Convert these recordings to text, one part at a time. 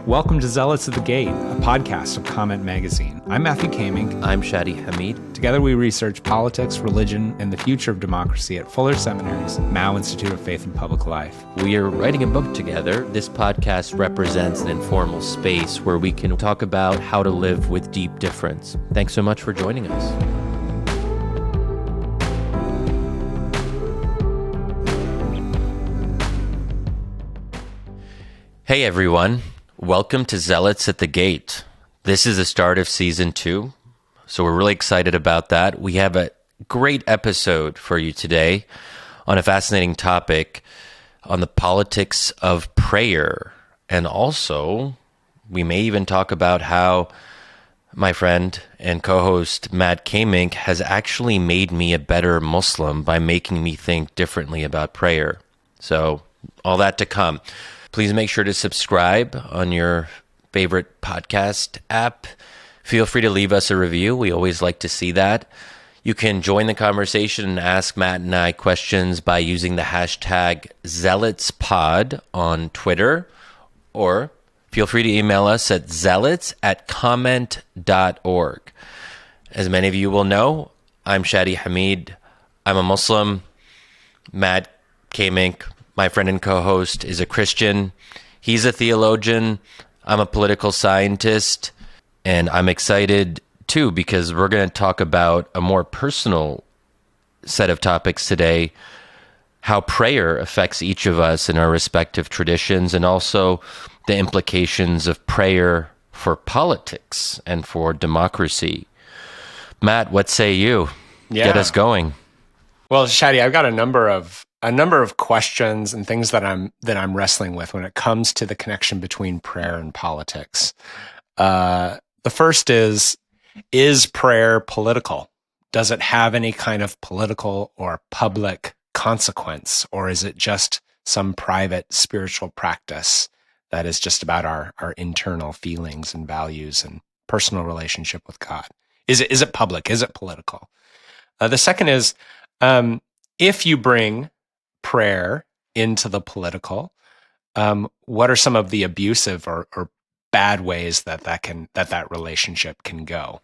Welcome to Zealots at the Gate, a podcast of Comment Magazine. I'm Matthew Kaemingk. I'm Shadi Hamid. Together we research politics, religion, and the future of democracy at Fuller Seminary's Mao Institute of Faith and Public Life. We are writing a book together. This podcast represents an informal space where we can talk about how to live with deep difference. Thanks so much for joining us. Hey everyone, welcome to Zealots at the Gate. This is the start of season 2, so we're really excited about that. We have a great episode for you today on a fascinating topic on the politics of prayer. And also, we may even talk about how my friend and co-host Matt Kaemingk has actually made me a better Muslim by making me think differently about prayer. So, all that to come. Please make sure to subscribe on your favorite podcast app. Feel free to leave us a review. We always like to see that. You can join the conversation and ask Matt and I questions by using the hashtag ZealotsPod on Twitter, or feel free to email us at zealots@comment.org. As many of you will know, I'm Shadi Hamid. I'm a Muslim. Matt Kaemingk, my friend and co-host, is a Christian. He's a theologian. I'm a political scientist. And I'm excited, too, because we're going to talk about a more personal set of topics today, how prayer affects each of us in our respective traditions, and also the implications of prayer for politics and for democracy. Matt, what say you? Get us going. Well, Shadi, I've got a number of questions and things that I'm wrestling with when it comes to the connection between prayer and politics. The first is prayer political? Does it have any kind of political or public consequence, or is it just some private spiritual practice that is just about our internal feelings and values and personal relationship with God? Is it public? Is it political? The second is, if you bring prayer into the political, what are some of the abusive or bad ways that relationship can go?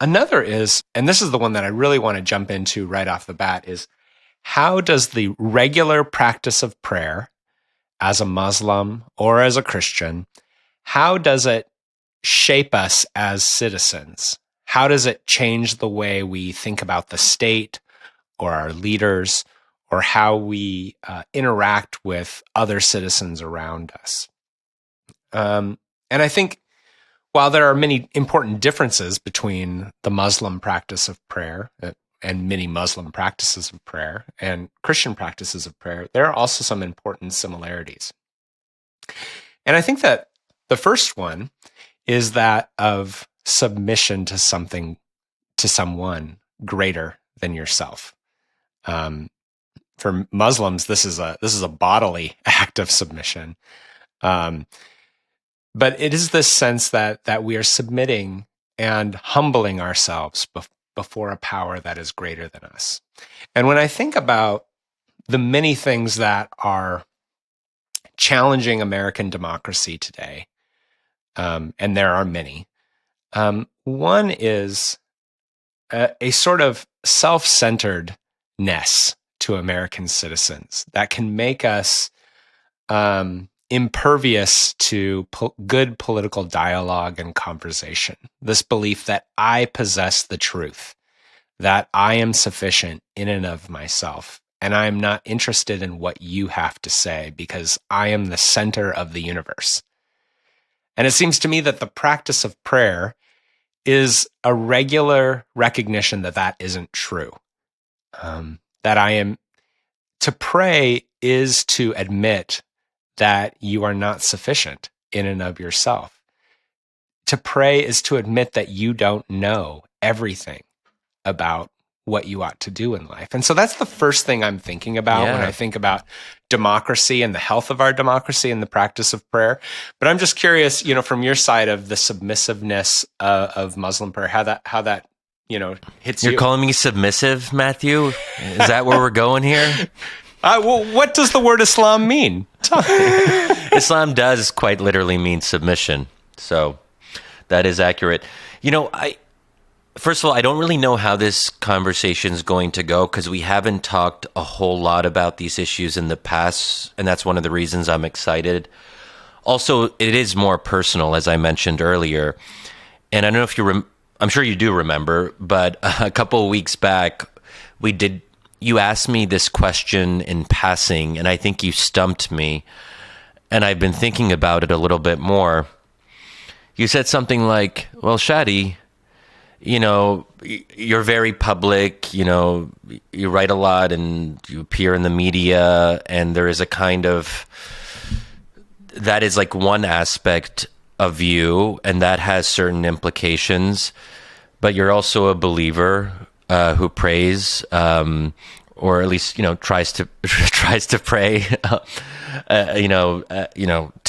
Another is, and this is the one that I really want to jump into right off the bat, is how does the regular practice of prayer as a Muslim or as a Christian, how does it shape us as citizens? How does it change the way we think about the state or our leaders, or how we interact with other citizens around us? And I think while there are many important differences between the Muslim practice of prayer and many Muslim practices of prayer and Christian practices of prayer, there are also some important similarities. And I think that the first one is that of submission to someone greater than yourself. For Muslims, this is a bodily act of submission, but it is this sense that we are submitting and humbling ourselves before a power that is greater than us. And when I think about the many things that are challenging American democracy today, and there are many, one is a sort of self-centeredness to American citizens that can make us impervious to good political dialogue and conversation. This belief that I possess the truth, that I am sufficient in and of myself, and I am not interested in what you have to say because I am the center of the universe. And it seems to me that the practice of prayer is a regular recognition that isn't true. To pray is to admit that you are not sufficient in and of yourself. To pray is to admit that you don't know everything about what you ought to do in life. And so that's the first thing I'm thinking about when I think about democracy and the health of our democracy and the practice of prayer. But I'm just curious, from your side of the submissiveness of Muslim prayer, how that hits you. You're calling me submissive, Matthew? Is that where we're going here? Well, what does the word Islam mean? Islam does quite literally mean submission. So that is accurate. First of all, I don't really know how this conversation is going to go because we haven't talked a whole lot about these issues in the past, and that's one of the reasons I'm excited. Also, it is more personal, as I mentioned earlier. And I don't know if I'm sure you do remember, but a couple of weeks back, you asked me this question in passing, and I think you stumped me. And I've been thinking about it a little bit more. You said something like, well, Shadi, you're very public, you write a lot and you appear in the media, and there is a kind of, that is like one aspect of you, and that has certain implications, but you're also a believer who prays, or at least, tries to pray, to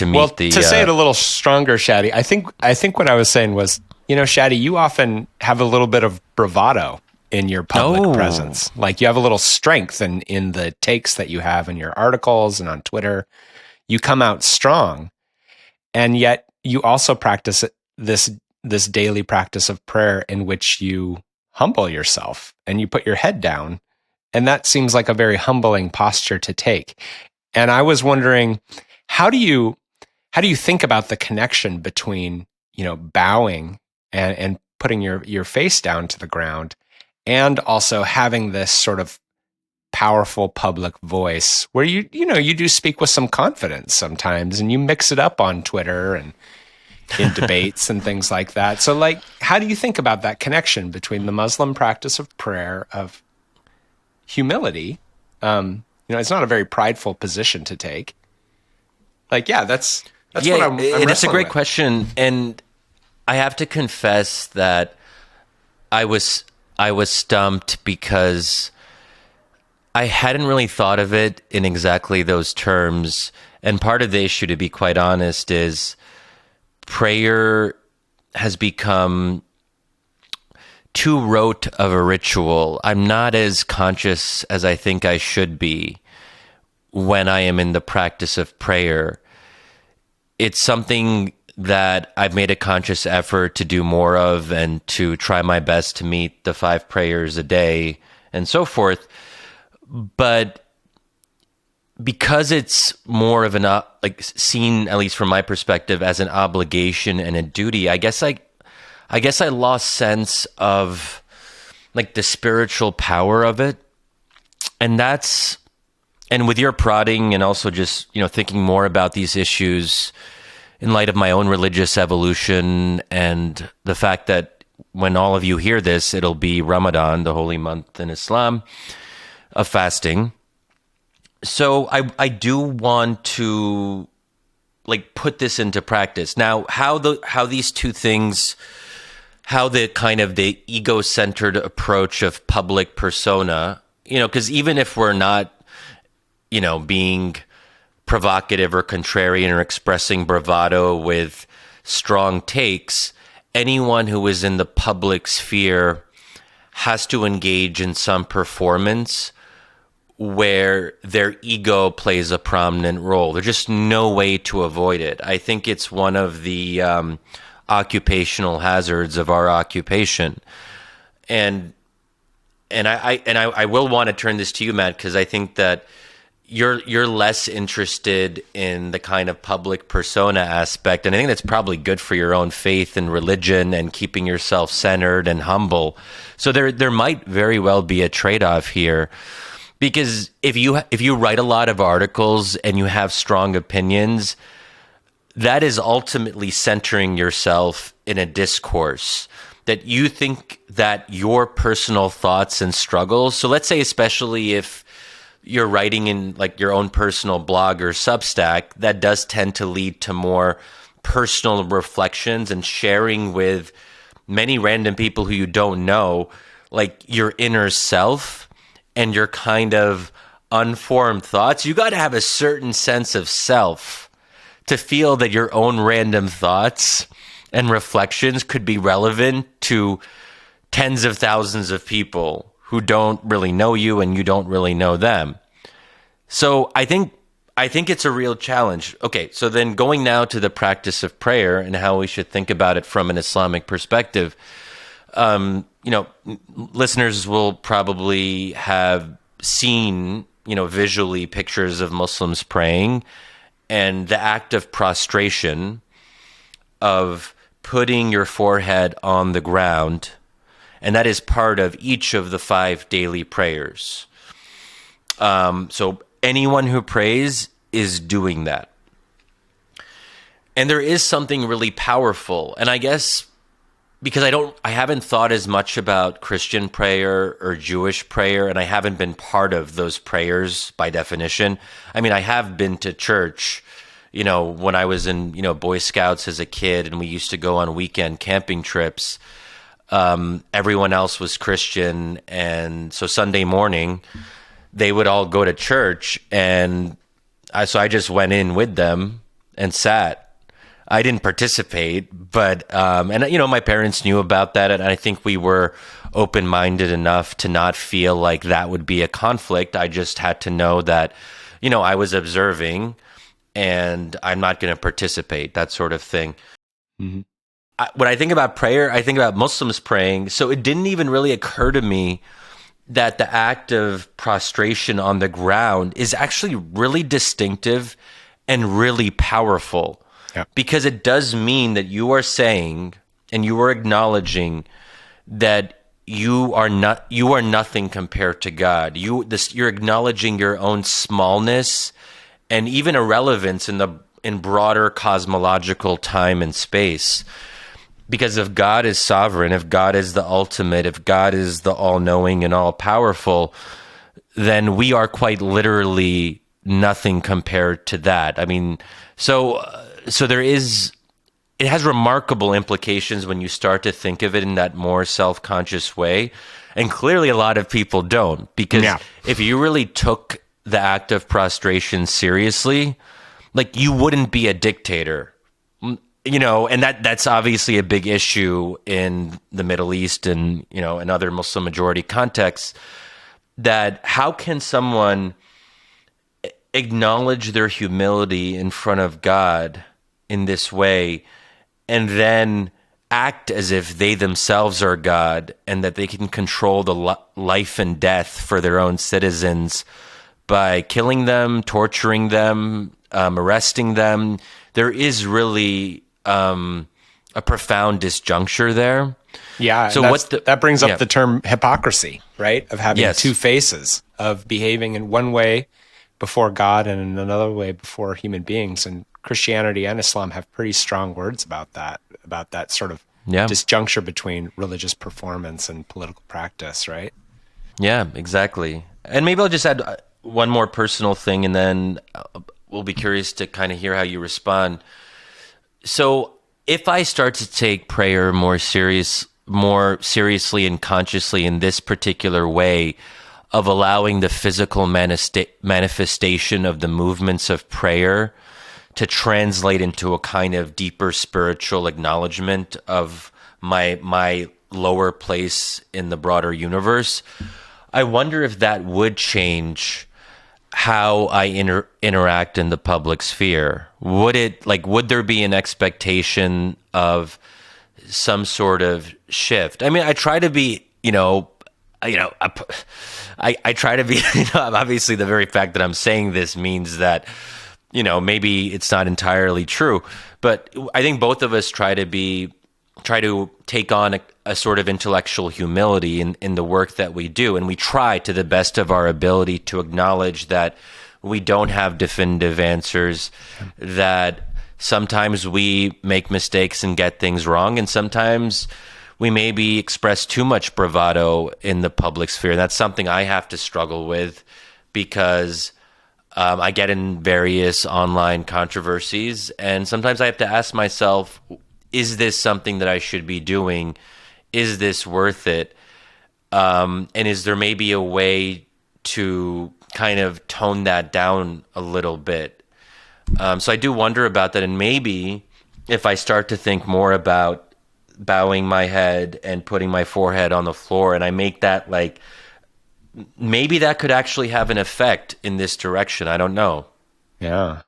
meet to say it a little stronger, Shadi, I think what I was saying was, Shadi, you often have a little bit of bravado in your public presence. Like you have a little strength in the takes that you have in your articles and on Twitter. You come out strong, and yet you also practice this daily practice of prayer in which you humble yourself and you put your head down. And that seems like a very humbling posture to take. And I was wondering, how do you think about the connection between, bowing and putting your face down to the ground, and also having this sort of powerful public voice where you do speak with some confidence sometimes, and you mix it up on Twitter and in debates and things like that. So like, how do you think about that connection between the Muslim practice of prayer, of humility? It's not a very prideful position to take. Like, that's what I'm and it's a great with. question. And I have to confess that I was stumped because I hadn't really thought of it in exactly those terms. And part of the issue, to be quite honest, is prayer has become too rote of a ritual. I'm not as conscious as I think I should be when I am in the practice of prayer. It's something that I've made a conscious effort to do more of, and to try my best to meet the 5 prayers a day and so forth. But because it's more of an seen, at least from my perspective, as an obligation and a duty, I guess I lost sense of like the spiritual power of it. And with your prodding, and also just, thinking more about these issues in light of my own religious evolution, and the fact that when all of you hear this, it'll be Ramadan, the holy month in Islam of fasting. So I do want to put this into practice. Now, how these two things, how the kind of the ego-centered approach of public persona, because even if we're not, being provocative or contrarian or expressing bravado with strong takes, anyone who is in the public sphere has to engage in some performance where their ego plays a prominent role. There's just no way to avoid it. I think it's one of the occupational hazards of our occupation. And I will want to turn this to you, Matt, because I think that you're less interested in the kind of public persona aspect, and I think that's probably good for your own faith and religion and keeping yourself centered and humble. So there might very well be a trade-off here, because if you write a lot of articles and you have strong opinions, that is ultimately centering yourself in a discourse that you think that your personal thoughts and struggles. So let's say, especially if you're writing in your own personal blog or Substack, that does tend to lead to more personal reflections and sharing with many random people who you don't know, your inner self and your kind of unformed thoughts. You got to have a certain sense of self to feel that your own random thoughts and reflections could be relevant to tens of thousands of people who don't really know you and you don't really know them. So I think I think it's a real challenge. Okay, so then going now to the practice of prayer and how we should think about it from an Islamic perspective. Listeners will probably have seen, visually pictures of Muslims praying, and the act of prostration, of putting your forehead on the ground, and that is part of each of the 5 daily prayers. So anyone who prays is doing that. And there is something really powerful. And I guess because I haven't thought as much about Christian prayer or Jewish prayer, and I haven't been part of those prayers by definition. I mean, I have been to church, when I was in, Boy Scouts as a kid, and we used to go on weekend camping trips. Everyone else was Christian. And so Sunday morning, they would all go to church, and so I just went in with them and sat. I didn't participate, but my parents knew about that, and I think we were open-minded enough to not feel like that would be a conflict. I just had to know that, I was observing, and I'm not going to participate, that sort of thing. Mm-hmm. When I think about prayer, I think about Muslims praying, so it didn't even really occur to me that the act of prostration on the ground is actually really distinctive and really powerful. Yeah. Because it does mean that you are saying and you are acknowledging that you are nothing compared to God. You're acknowledging your own smallness and even irrelevance in broader cosmological time and space. Because if God is sovereign, if God is the ultimate, if God is the all-knowing and all-powerful, then we are quite literally nothing compared to that. I mean, so it has remarkable implications when you start to think of it in that more self-conscious way. And clearly a lot of people don't, because if you really took the act of prostration seriously, like, you wouldn't be a dictator, and that's obviously a big issue in the Middle East and, in other Muslim majority contexts, that how can someone acknowledge their humility in front of God in this way and then act as if they themselves are God and that they can control the life and death for their own citizens by killing them, torturing them, arresting them. There is really a profound disjuncture there. Yeah. So that brings up the term hypocrisy, right? Of having two faces, of behaving in one way before God and in another way before human beings. And Christianity and Islam have pretty strong words about that sort of disjuncture between religious performance and political practice, right? Yeah, exactly. And maybe I'll just add one more personal thing, and then we'll be curious to kind of hear how you respond. So if I start to take prayer more seriously and consciously in this particular way of allowing the physical manifestation of the movements of prayer to translate into a kind of deeper spiritual acknowledgement of my lower place in the broader universe, I wonder if that would change how I interact in the public sphere. Would there be an expectation of some sort of shift? I mean, I try to be, I try to be, obviously the very fact that I'm saying this means that, maybe it's not entirely true, but I think both of us try to take on a sort of intellectual humility in the work that we do. And we try to the best of our ability to acknowledge that we don't have definitive answers, that sometimes we make mistakes and get things wrong, and sometimes we maybe express too much bravado in the public sphere. And that's something I have to struggle with because I get in various online controversies, and sometimes I have to ask myself, is this something that I should be doing? Is this worth it? And is there maybe a way to kind of tone that down a little bit? So I do wonder about that. And maybe if I start to think more about bowing my head and putting my forehead on the floor, and I make that maybe that could actually have an effect in this direction. I don't know. Yeah.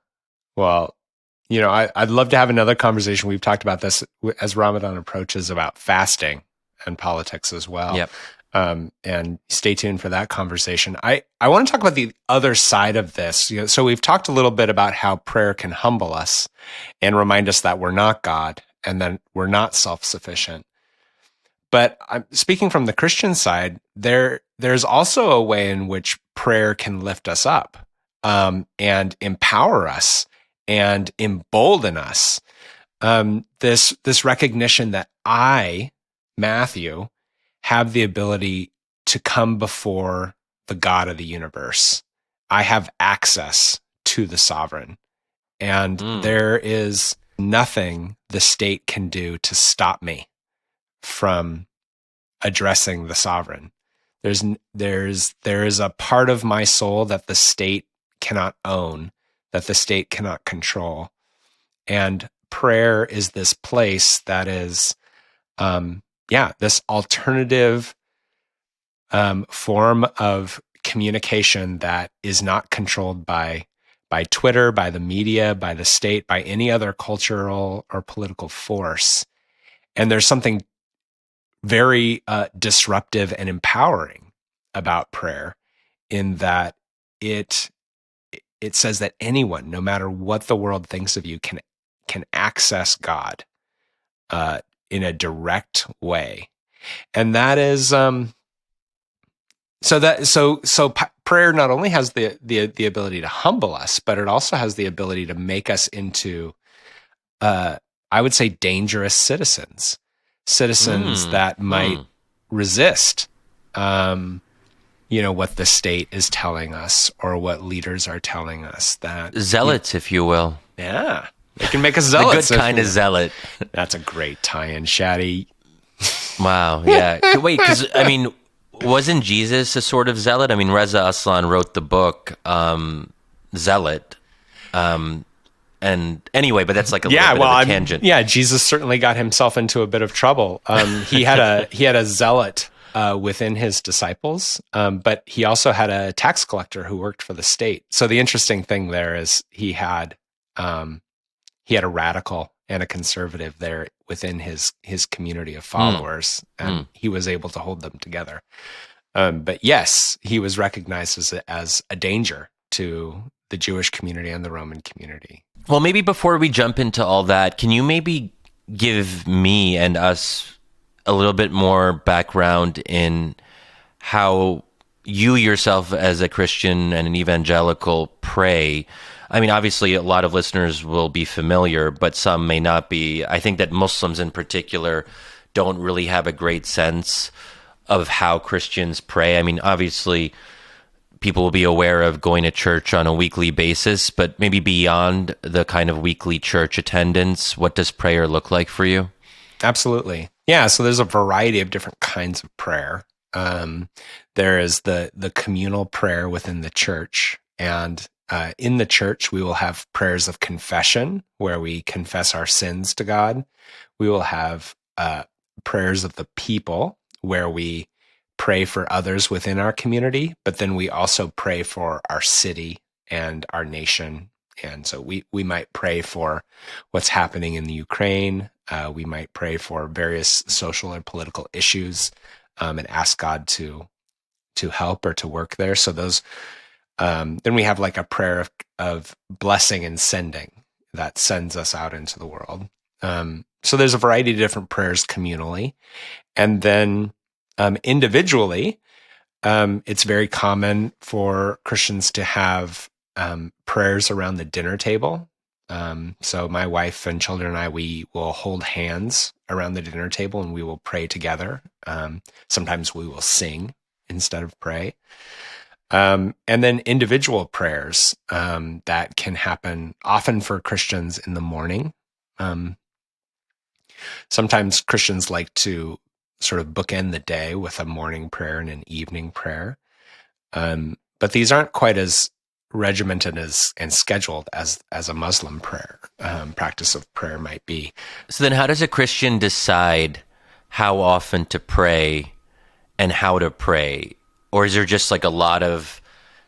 Well, I'd love to have another conversation. We've talked about this as Ramadan approaches about fasting and politics as well. Yep. And stay tuned for that conversation. I want to talk about the other side of this. So we've talked a little bit about how prayer can humble us and remind us that we're not God and that we're not self-sufficient. But I'm speaking from the Christian side, there's also a way in which prayer can lift us up, and empower us and embolden us. This recognition that I, Matthew, have the ability to come before the God of the universe. I have access to the sovereign, and there is nothing the state can do to stop me from addressing the sovereign. There is a part of my soul that the state cannot own, that the state cannot control. And prayer is this place that is, this alternative form of communication that is not controlled by Twitter, by the media, by the state, by any other cultural or political force. And there's something very disruptive and empowering about prayer, in that it says that anyone, no matter what the world thinks of you, can access God in a direct way. And that is prayer not only has the ability to humble us, but it also has the ability to make us into I would say dangerous citizens that might resist what the state is telling us or what leaders are telling us. That Zealots, if you will. Yeah, they can make us zealots. The good kind of zealot. That's a great tie-in, Shadi. Wow, yeah. Wait, because, wasn't Jesus a sort of zealot? Reza Aslan wrote the book Zealot. And anyway, but that's like a little bit of a tangent. Jesus certainly got himself into a bit of trouble. He had a zealot within his disciples, but he also had a tax collector who worked for the state. So the interesting thing there is he had a radical and a conservative there within his community of followers, and he was able to hold them together. But yes, he was recognized as a danger to the Jewish community and the Roman community. Well, maybe before we jump into all that, can you maybe give me and us a little bit more background in how you yourself as a Christian and an evangelical pray? Obviously, a lot of listeners will be familiar, but some may not be. I think that Muslims in particular don't really have a great sense of how Christians pray. Obviously, people will be aware of going to church on a weekly basis, but maybe beyond the kind of weekly church attendance, what does prayer look like for you? Absolutely. Yeah, so there's a variety of different kinds of prayer. There is the communal prayer within the church, and in the church, we will have prayers of confession, where we confess our sins to God. We will have prayers of the people, where we pray for others within our community, but then we also pray for our city and our nation. And so we might pray for what's happening in the Ukraine. We might pray for various social or political issues, and ask God to help or to work there. So those, then we have like a prayer of blessing and sending that sends us out into the world. So there's a variety of different prayers communally. And then individually, it's very common for Christians to have prayers around the dinner table. So my wife and children and I, we will hold hands around the dinner table and we will pray together. Sometimes we will sing instead of pray. And then individual prayers that can happen often for Christians in the morning. Sometimes Christians like to sort of bookend the day with a morning prayer and an evening prayer. But these aren't quite as regimented and scheduled as a Muslim prayer practice of prayer might be. So then how does a Christian decide how often to pray and how to pray? Or is there just like a lot of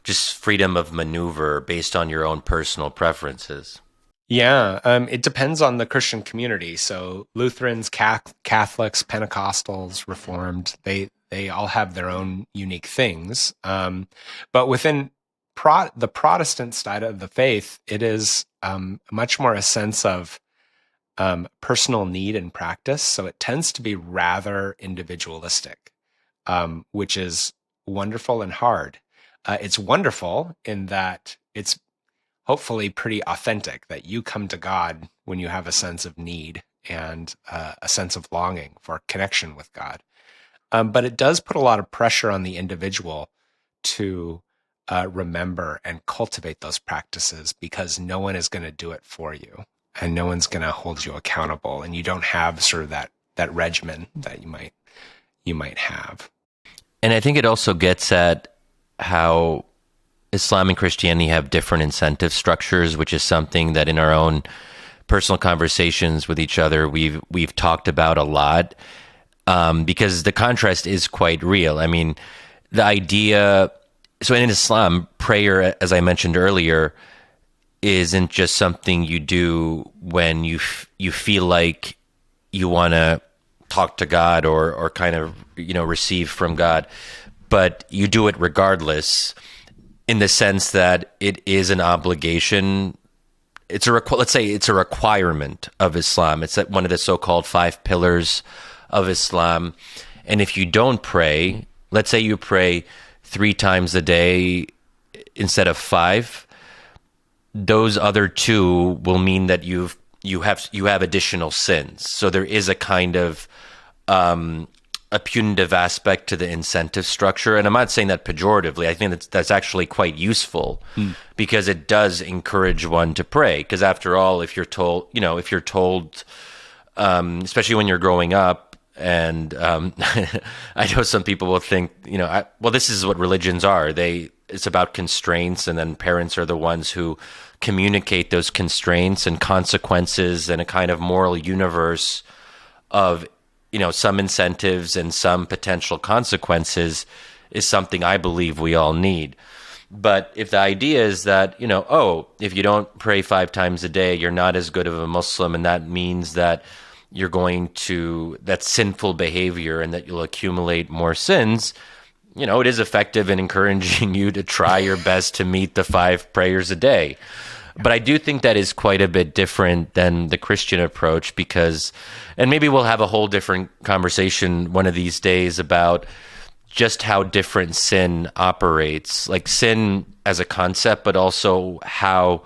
just freedom of maneuver based on your own personal preferences. Yeah, it depends on the Christian community. So Lutherans, Catholics, Pentecostals, Reformed, they all have their own unique things. But within the Protestant side of the faith, it is much more a sense of personal need and practice. So it tends to be rather individualistic, which is wonderful and hard. It's wonderful in that it's hopefully pretty authentic, that you come to God when you have a sense of need and a sense of longing for connection with God. But it does put a lot of pressure on the individual to remember and cultivate those practices, because no one is going to do it for you and no one's going to hold you accountable, and you don't have sort of that regimen that you might have. And I think it also gets at how Islam and Christianity have different incentive structures, which is something that in our own personal conversations with each other we've talked about a lot, because the contrast is quite real. I mean, the idea. So in Islam, prayer, as I mentioned earlier, isn't just something you do when you feel like you want to talk to God or kind of receive from God, but you do it regardless, in the sense that it is an obligation. Let's say it's a requirement of Islam. It's one of the so-called five pillars of Islam. And if you don't pray, let's say you pray 3 times a day instead of five, those other two will mean that you have additional sins. So there is a kind of a punitive aspect to the incentive structure. And I'm not saying that pejoratively. I think that's actually quite useful, because it does encourage one to pray. Because after all, if you're told, especially when you're growing up, and I know some people will think, well, this is what religions are. It's about constraints, and then parents are the ones who communicate those constraints and consequences and a kind of moral universe of some incentives and some potential consequences is something I believe we all need. But if the idea is that, if you don't pray 5 times a day, you're not as good of a Muslim, and that means that that's sinful behavior and that you'll accumulate more sins, it is effective in encouraging you to try your best to meet the 5 prayers a day. But I do think that is quite a bit different than the Christian approach, and maybe we'll have a whole different conversation one of these days about just how different sin operates, like sin as a concept, but also how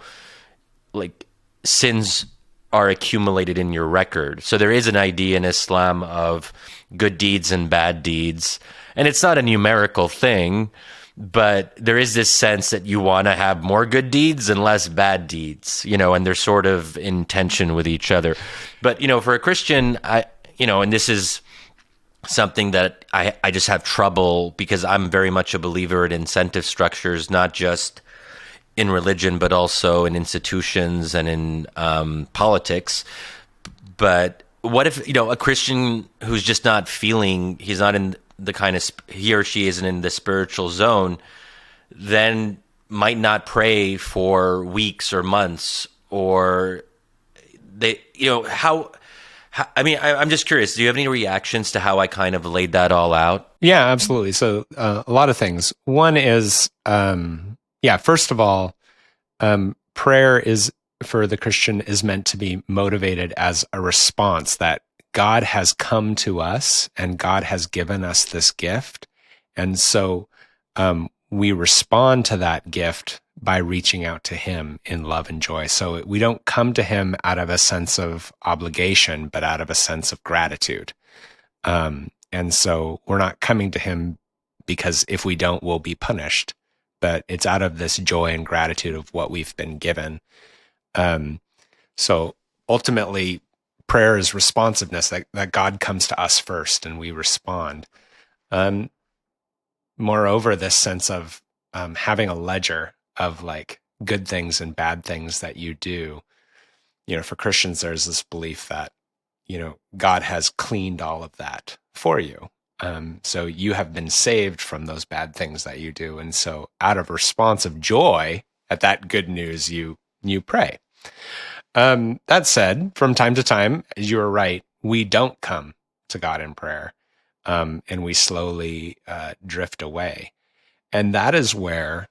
like sins are accumulated in your record. So there is an idea in Islam of good deeds and bad deeds, and it's not a numerical thing, but there is this sense that you want to have more good deeds and less bad deeds, and they're sort of in tension with each other. But, for a Christian, and this is something that I just have trouble, because I'm very much a believer in incentive structures, not just in religion, but also in institutions and in politics. But what if, a Christian who's just not feeling, he's not in the kind of, he or she isn't in the spiritual zone, then might not pray for weeks or months, or they, I mean, I'm just curious, do you have any reactions to how I kind of laid that all out? Yeah, absolutely. So a lot of things. One is, first of all, prayer is, for the Christian, is meant to be motivated as a response that God has come to us and God has given us this gift. And so we respond to that gift by reaching out to him in love and joy. So we don't come to him out of a sense of obligation, but out of a sense of gratitude. And so we're not coming to him because if we don't, we'll be punished. But it's out of this joy and gratitude of what we've been given. So ultimately, prayer is responsiveness, that God comes to us first and we respond. Moreover, this sense of having a ledger of like good things and bad things that you do. For Christians, there's this belief that, God has cleaned all of that for you. So you have been saved from those bad things that you do. And so out of response of joy at that good news, you pray. That said, from time to time, as you are right, we don't come to God in prayer, and we slowly drift away. And that is where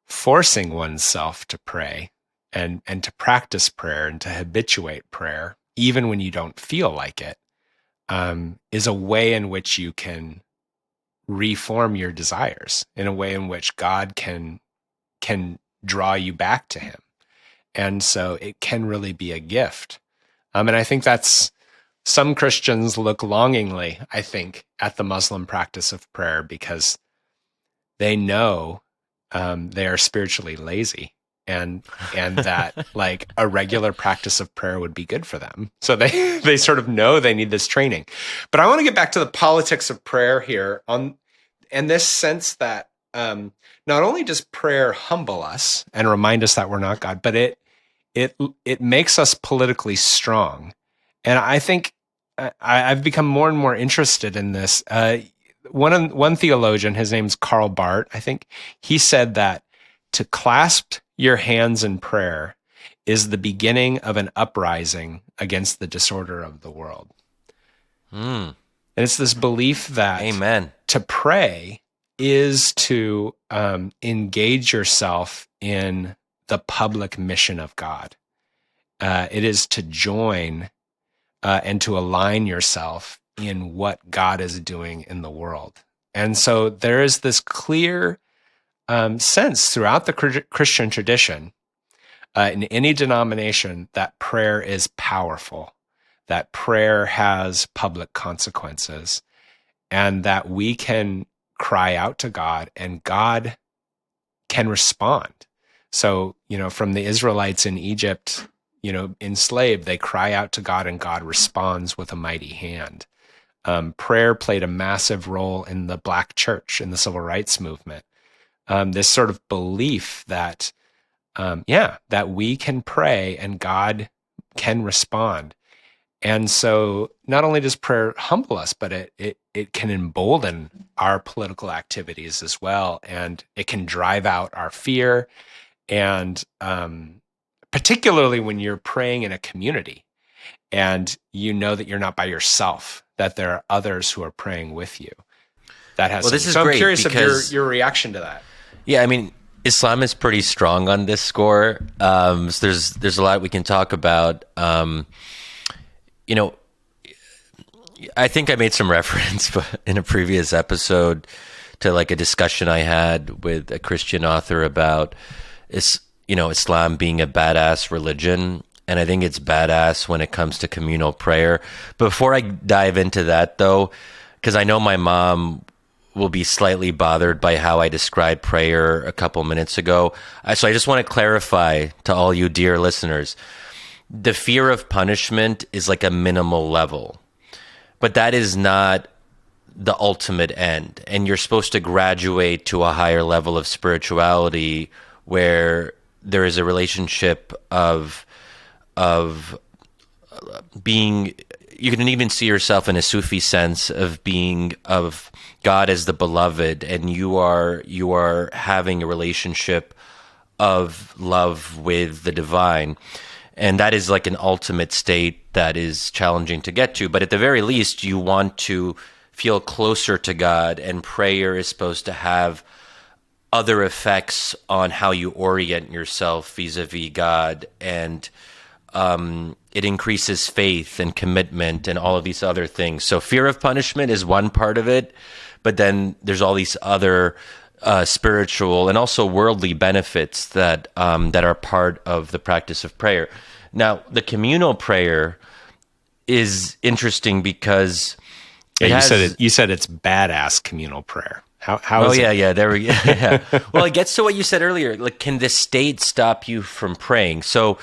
forcing oneself to pray and to practice prayer and to habituate prayer, even when you don't feel like it, is a way in which you can reform your desires, in a way in which God can draw you back to Him. And so it can really be a gift. And I think that's, some Christians look longingly, I think, at the Muslim practice of prayer because they know they are spiritually lazy, and that like a regular practice of prayer would be good for them. So they sort of know they need this training. But I want to get back to the politics of prayer here, in this sense that not only does prayer humble us and remind us that we're not God, but it makes us politically strong. And I think I've become more and more interested in this. One theologian, his name's Karl Barth, I think, he said that to clasp your hands in prayer is the beginning of an uprising against the disorder of the world. And it's this belief that Amen. To pray is to engage yourself in the public mission of God. It is to join and to align yourself in what God is doing in the world. And so there is this clear sense throughout the Christian tradition, in any denomination, that prayer is powerful, that prayer has public consequences, and that we can cry out to God and God can respond. So, from the Israelites in Egypt, enslaved, they cry out to God and God responds with a mighty hand. Prayer played a massive role in the Black church, in the civil rights movement. This sort of belief that, that we can pray and God can respond. And so not only does prayer humble us, but it can embolden our political activities as well. And it can drive out our fear. And particularly when you're praying in a community and you know that you're not by yourself, that there are others who are praying with you. That has This is so great. I'm curious because, of your reaction to that. Yeah, I mean, Islam is pretty strong on this score. So there's a lot we can talk about. I think I made some reference in a previous episode to like a discussion I had with a Christian author about Islam being a badass religion. And I think it's badass when it comes to communal prayer. Before I dive into that, though, because I know my mom will be slightly bothered by how I described prayer a couple minutes ago. So I just want to clarify to all you dear listeners, the fear of punishment is like a minimal level, but that is not the ultimate end. And you're supposed to graduate to a higher level of spirituality where there is a relationship of being, you can even see yourself in a Sufi sense of being of God as the beloved, and you are having a relationship of love with the divine. And that is like an ultimate state that is challenging to get to. But at the very least, you want to feel closer to God, and prayer is supposed to have other effects on how you orient yourself vis-a-vis God. And it increases faith and commitment and all of these other things. So fear of punishment is one part of it, but then there's all these other spiritual and also worldly benefits that are part of the practice of prayer. Now, the communal prayer is interesting because you said it's badass communal prayer. How is it? Yeah, there we go. Yeah. Well, it gets to what you said earlier. Like, can the state stop you from praying? So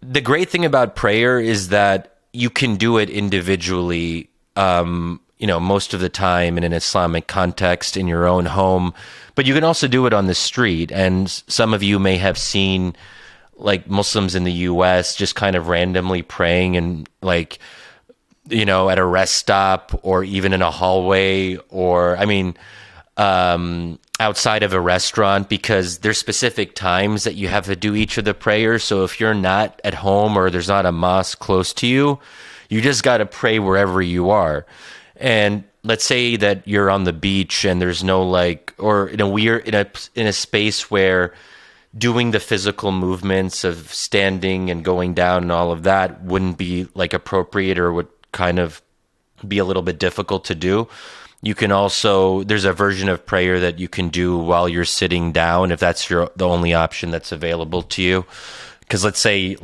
the great thing about prayer is that you can do it individually, most of the time in an Islamic context in your own home, but you can also do it on the street. And some of you may have seen like Muslims in the US just kind of randomly praying and like at a rest stop or even in a hallway, or outside of a restaurant, because there's specific times that you have to do each of the prayers. So if you're not at home or there's not a mosque close to you, you just got to pray wherever you are. And let's say that you're on the beach and there's no or in a space where doing the physical movements of standing and going down and all of that wouldn't be appropriate, or would kind of be a little bit difficult to do. You can also, there's a version of prayer that you can do while you're sitting down, if that's the only option that's available to you. Because let's say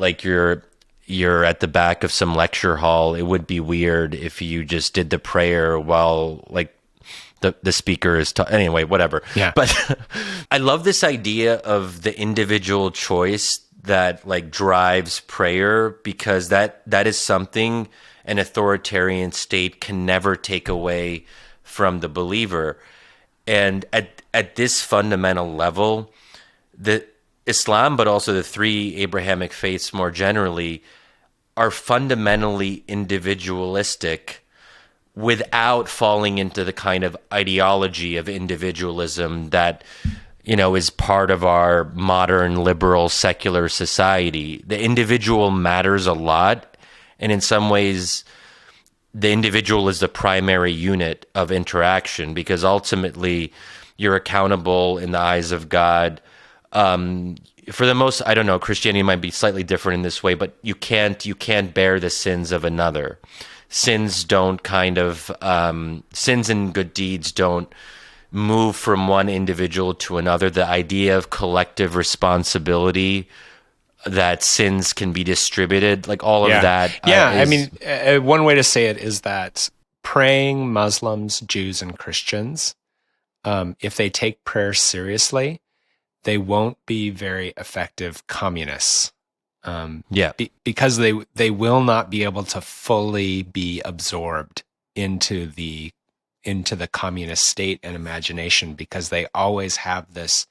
you're at the back of some lecture hall, it would be weird if you just did the prayer while the speaker is anyway, whatever. Yeah. But I love this idea of the individual choice that drives prayer, because that is something an authoritarian state can never take away from the believer. And at this fundamental level, the Islam, but also the three Abrahamic faiths more generally, are fundamentally individualistic without falling into the kind of ideology of individualism that is part of our modern liberal secular society. The individual matters a lot, and in some ways the individual is the primary unit of interaction, because ultimately you're accountable in the eyes of God. For the most, I don't know, Christianity might be slightly different in this way, but you can't bear the sins of another. Sins don't sins and good deeds don't move from one individual to another. The idea of collective responsibility, that sins can be distributed, all of that. One way to say it is that praying Muslims, Jews, and Christians, if they take prayer seriously, they won't be very effective communists. Because they will not be able to fully be absorbed into the communist state and imagination, because they always have this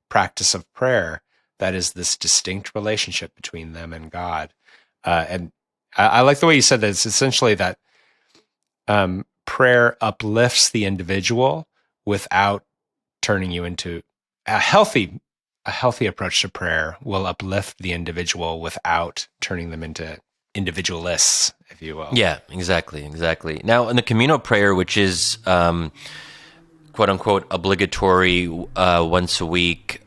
practice of prayer that is this distinct relationship between them and God. And I like the way you said that. It's essentially that prayer uplifts the individual without turning you into a healthy approach to prayer will uplift the individual without turning them into individualists, if you will. Yeah, exactly. Now, in the communal prayer, which is quote unquote obligatory once a week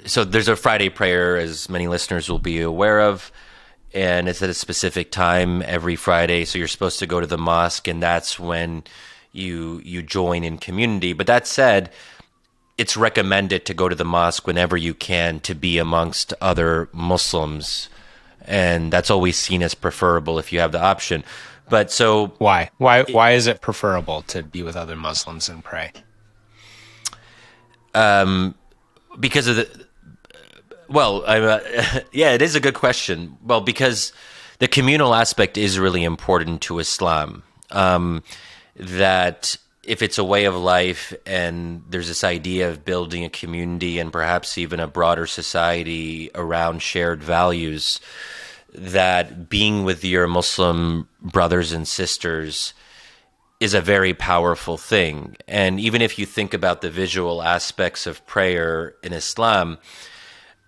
so there's a Friday prayer, as many listeners will be aware of, and it's at a specific time every Friday. So you're supposed to go to the mosque, and that's when you join in community. But that said, it's recommended to go to the mosque whenever you can, to be amongst other Muslims, and that's always seen as preferable if you have the option. But so why is it preferable to be with other Muslims and pray? Because of it is a good question. Well, because the communal aspect is really important to Islam. That if it's a way of life, and there's this idea of building a community and perhaps even a broader society around shared values, that being with your Muslim brothers and sisters is a very powerful thing. And even if you think about the visual aspects of prayer in Islam,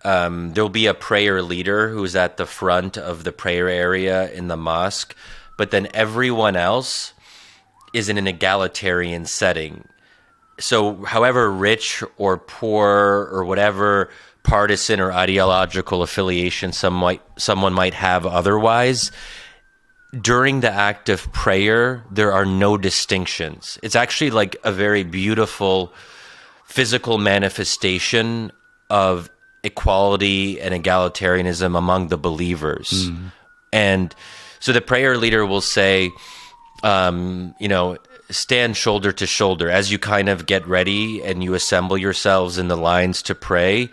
there'll be a prayer leader who's at the front of the prayer area in the mosque, but then everyone else is in an egalitarian setting. So however rich or poor or whatever partisan or ideological affiliation someone might have otherwise, during the act of prayer, there are no distinctions. It's actually like a very beautiful physical manifestation of equality and egalitarianism among the believers. And so the prayer leader will say, stand shoulder to shoulder as you kind of get ready and you assemble yourselves in the lines to pray,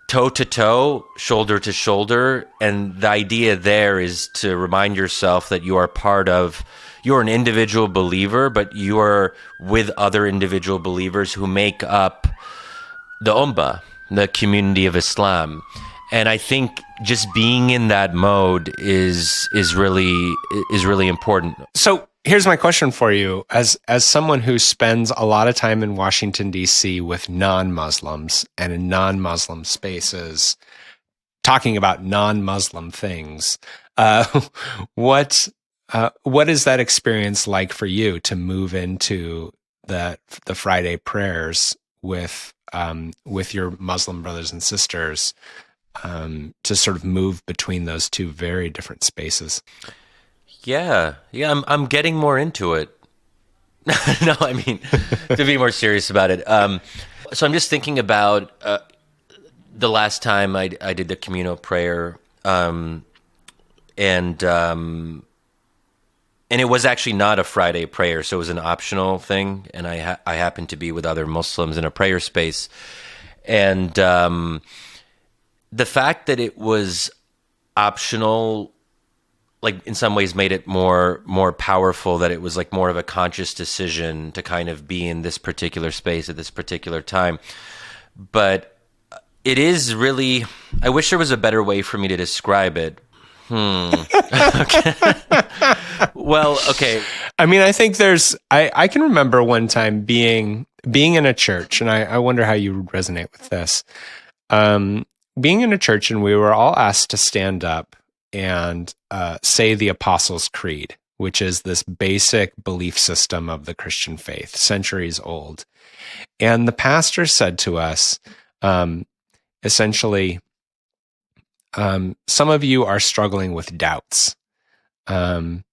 toe to toe, shoulder to shoulder. And the idea there is to remind yourself that you're an individual believer, but you are with other individual believers who make up the Ummah, the community of Islam. And I think just being in that mode is really important. So here's my question for you. As someone who spends a lot of time in Washington, D.C. with non-Muslims and in non-Muslim spaces, talking about non-Muslim things, uh, what what is that experience like for you to move into the Friday prayers with your Muslim brothers and sisters, to sort of move between those two very different spaces? Yeah, yeah, I'm getting more into it. No, I mean, to be more serious about it. So I'm just thinking about the last time I did the communal prayer, and and it was actually not a Friday prayer, so it was an optional thing, and I happened to be with other Muslims in a prayer space, and the fact that it was optional, like in some ways made it more powerful, that it was like more of a conscious decision to kind of be in this particular space at this particular time. But it is really, I wish there was a better way for me to describe it. Okay. Well, okay. I mean, I think I can remember one time being in a church, and I wonder how you would resonate with this. Being in a church, and we were all asked to stand up and say the Apostles' Creed, which is this basic belief system of the Christian faith, centuries old. And the pastor said to us, essentially, some of you are struggling with doubts, and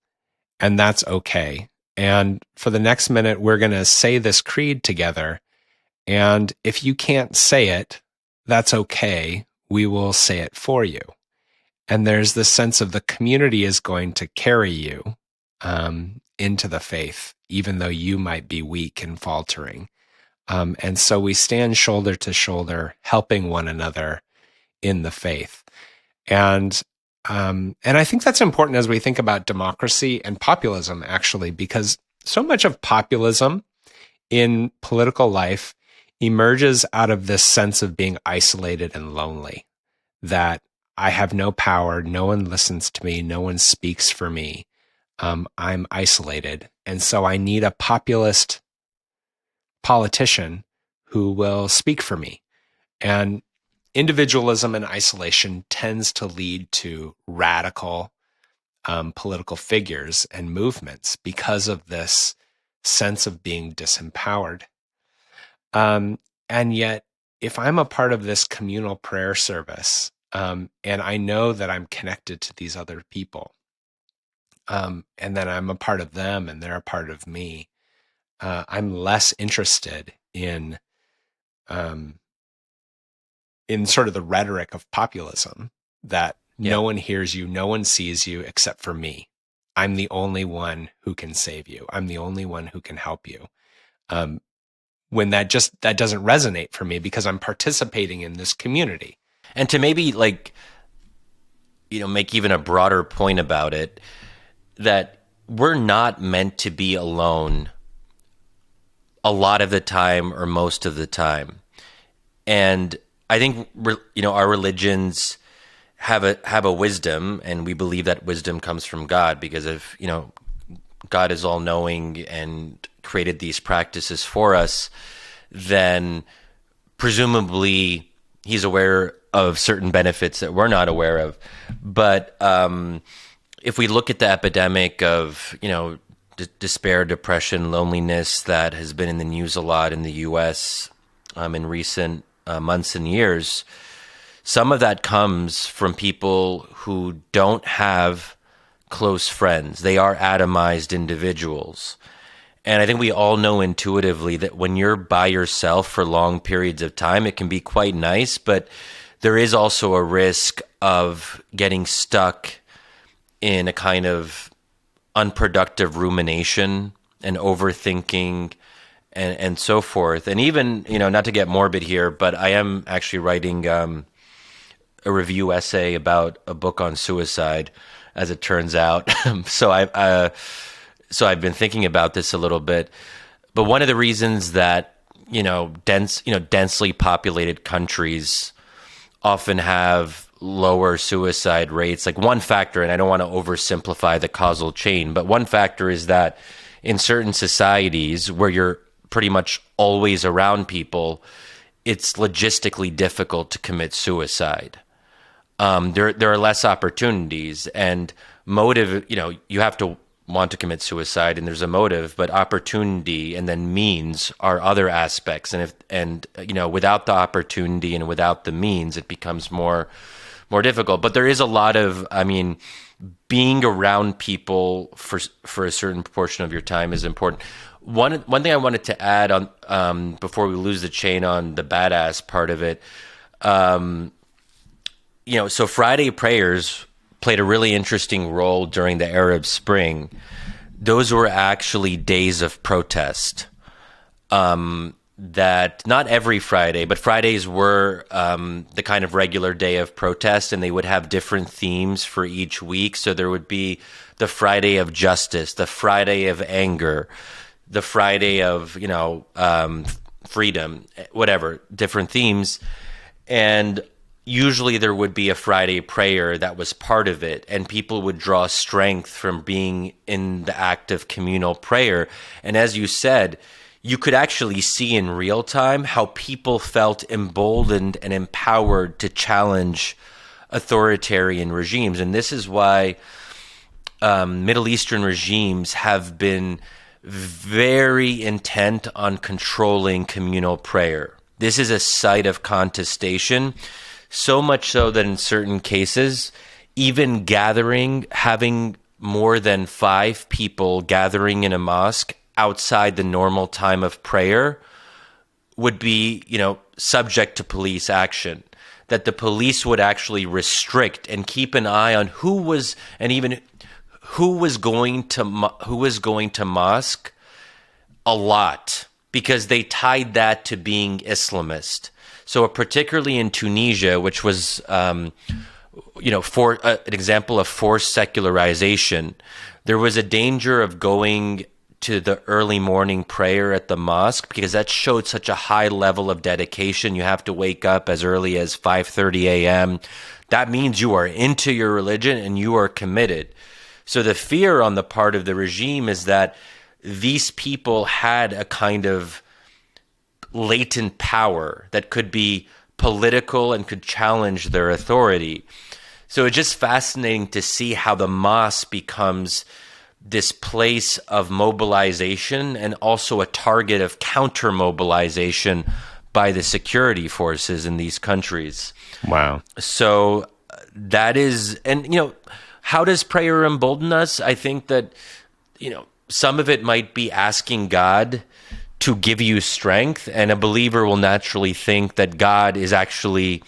that's okay. And for the next minute, we're going to say this creed together. And if you can't say it, that's okay. We will say it for you. And there's this sense of the community is going to carry you into the faith, even though you might be weak and faltering. And so we stand shoulder to shoulder, helping one another in the faith. And I think that's important as we think about democracy and populism, actually, because so much of populism in political life emerges out of this sense of being isolated and lonely, that I have no power, no one listens to me, no one speaks for me. I'm isolated. And so I need a populist politician who will speak for me. And individualism and isolation tends to lead to radical political figures and movements because of this sense of being disempowered. And yet, if I'm a part of this communal prayer service, and I know that I'm connected to these other people, and then I'm a part of them and they're a part of me, I'm less interested um, in sort of the rhetoric of populism that no one hears you, no one sees you except for me. I'm the only one who can save you. I'm the only one who can help you. When that doesn't resonate for me because I'm participating in this community. And to maybe make even a broader point about it, that we're not meant to be alone a lot of the time or most of the time. And I think our religions have a wisdom, and we believe that wisdom comes from God, because if God is all knowing and created these practices for us, then presumably He's aware of certain benefits that we're not aware of. But if we look at the epidemic of despair, depression, loneliness that has been in the news a lot in the U.S. In recent months and years, some of that comes from people who don't have close friends. They are atomized individuals. And I think we all know intuitively that when you're by yourself for long periods of time, it can be quite nice, but there is also a risk of getting stuck in a kind of unproductive rumination and overthinking and so forth. And even, not to get morbid here, but I am actually writing a review essay about a book on suicide, as it turns out. So I've been thinking about this a little bit. But one of the reasons that densely populated countries often have lower suicide rates. Like one factor, and I don't want to oversimplify the causal chain, but one factor is that in certain societies where you're pretty much always around people, it's logistically difficult to commit suicide. There are less opportunities and motive. You have to want to commit suicide, and there's a motive, but opportunity and then means are other aspects. Without the opportunity and without the means, it becomes more difficult. But there is a lot of, being around people for a certain proportion of your time is important. One thing I wanted to add on before we lose the chain on the badass part of it. So Friday prayers played a really interesting role during the Arab Spring. Those were actually days of protest. That not every Friday, but Fridays were the kind of regular day of protest, and they would have different themes for each week. So there would be the Friday of justice, the Friday of anger, the Friday of freedom, whatever, different themes. And usually there would be a Friday prayer that was part of it, and people would draw strength from being in the act of communal prayer. And as you said, you could actually see in real time how people felt emboldened and empowered to challenge authoritarian regimes. And this is why Middle Eastern regimes have been very intent on controlling communal prayer. This is a site of contestation, so much so that in certain cases, even having more than 5 people gathering in a mosque outside the normal time of prayer would be, subject to police action. That the police would actually restrict and keep an eye on who was going to mosque a lot, because they tied that to being Islamist. So particularly in Tunisia, which was an example of forced secularization, there was a danger of going to the early morning prayer at the mosque because that showed such a high level of dedication. You have to wake up as early as 5:30 a.m. That means you are into your religion and you are committed. So the fear on the part of the regime is that these people had a kind of latent power that could be political and could challenge their authority. So it's just fascinating to see how the mosque becomes this place of mobilization and also a target of counter mobilization by the security forces in these countries. Wow. So that is, and how does prayer embolden us? I think that, some of it might be asking God to give you strength, and a believer will naturally think that God is actually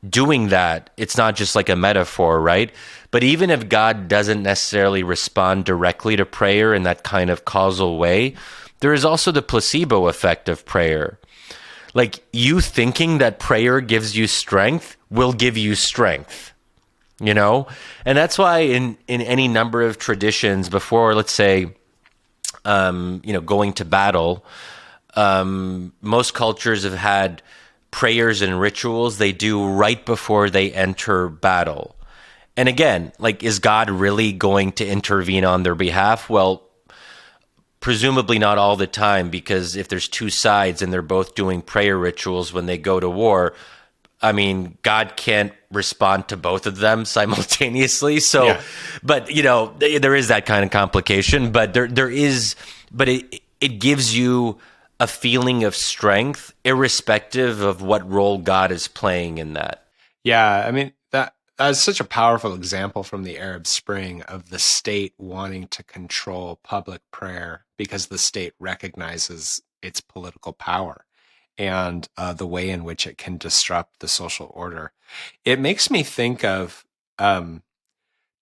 doing that. It's not just like a metaphor, right? But even if God doesn't necessarily respond directly to prayer in that kind of causal way, there is also the placebo effect of prayer. Like you thinking that prayer gives you strength will give you strength, And that's why in any number of traditions before, let's say, going to battle, most cultures have had prayers and rituals they do right before they enter battle. And again, is God really going to intervene on their behalf? Well, presumably not all the time, because if there's 2 sides and they're both doing prayer rituals when they go to war, God can't respond to both of them simultaneously. So, yeah. But, there is that kind of complication, but it gives you a feeling of strength, irrespective of what role God is playing in that. Yeah, that's such a powerful example from the Arab Spring of the state wanting to control public prayer because the state recognizes its political power and the way in which it can disrupt the social order. It makes me think of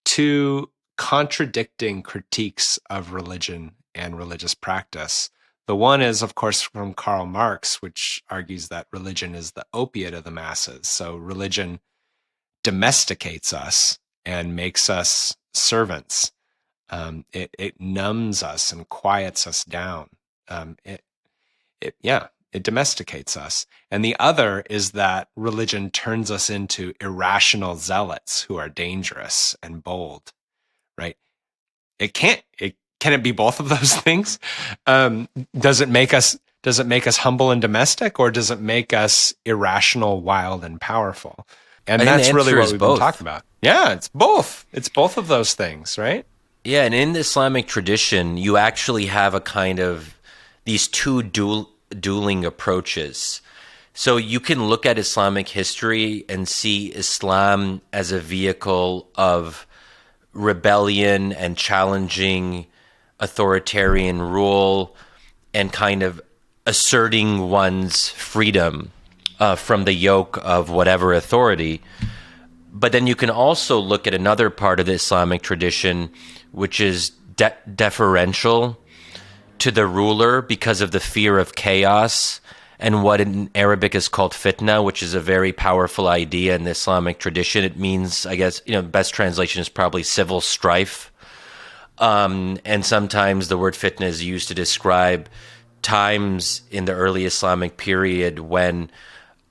2 contradicting critiques of religion and religious practice. The one is, of course, from Karl Marx, which argues that religion is the opiate of the masses. So religion domesticates us and makes us servants. It numbs us and quiets us down. It It domesticates us. And the other is that religion turns us into irrational zealots who are dangerous and bold, right? Can it be both of those things? Does it make us humble and domestic, or does it make us irrational, wild, and powerful? And I think the that's really answer what is we've been both. talking about. Yeah, it's both. It's both of those things, right? Yeah, and in the Islamic tradition, you actually have a kind of these two dueling approaches. So you can look at Islamic history and see Islam as a vehicle of rebellion and challenging authoritarian rule and kind of asserting one's freedom from the yoke of whatever authority. But then you can also look at another part of the Islamic tradition, which is deferential to the ruler because of the fear of chaos and what in Arabic is called fitna, which is a very powerful idea in the Islamic tradition. It means, I guess, best translation is probably civil strife. And sometimes the word fitna is used to describe times in the early Islamic period when,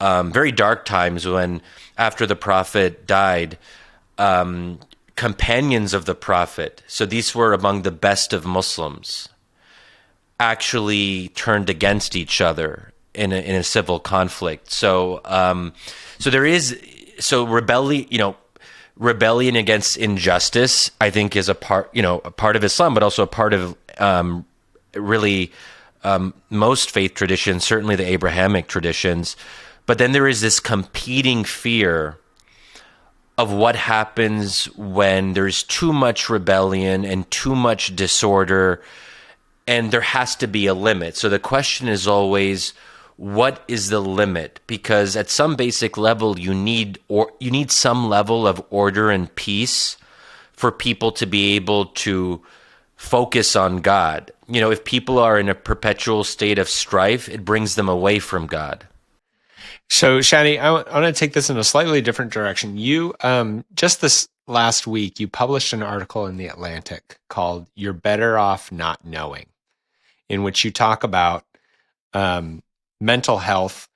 very dark times when, after the Prophet died, companions of the Prophet, so these were among the best of Muslims, actually turned against each other in a civil conflict. So rebellion against injustice, I think, is a part of Islam, but also a part of most faith traditions, certainly the Abrahamic traditions. But then there is this competing fear of what happens when there's too much rebellion and too much disorder, and there has to be a limit. So the question is always, what is the limit? Because at some basic level, you need some level of order and peace for people to be able to focus on God. If people are in a perpetual state of strife, it brings them away from God. So, Shadi, I want to take this in a slightly different direction. You, just this last week, you published an article in The Atlantic called "You're Better Off Not Knowing," in which you talk about mental health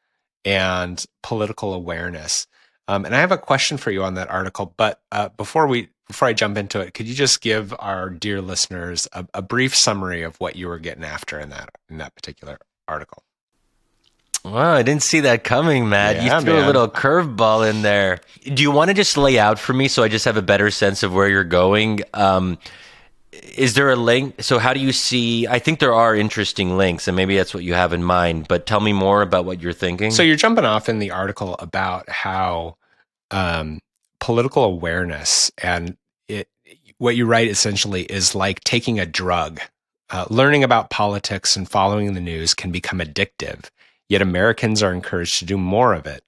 and political awareness. And I have a question for you on that article. But before I jump into it, could you just give our dear listeners a brief summary of what you were getting after in that particular article? Wow, I didn't see that coming, Matt. Yeah, You threw a little curveball in there. Do you want to just lay out for me so I just have a better sense of where you're going? Is there a link? So how do you see? I think there are interesting links, and maybe that's what you have in mind, but tell me more about what you're thinking. So you're jumping off in the article about how political awareness and what you write essentially is like taking a drug. Learning about politics and following the news can become addictive. Yet Americans are encouraged to do more of it,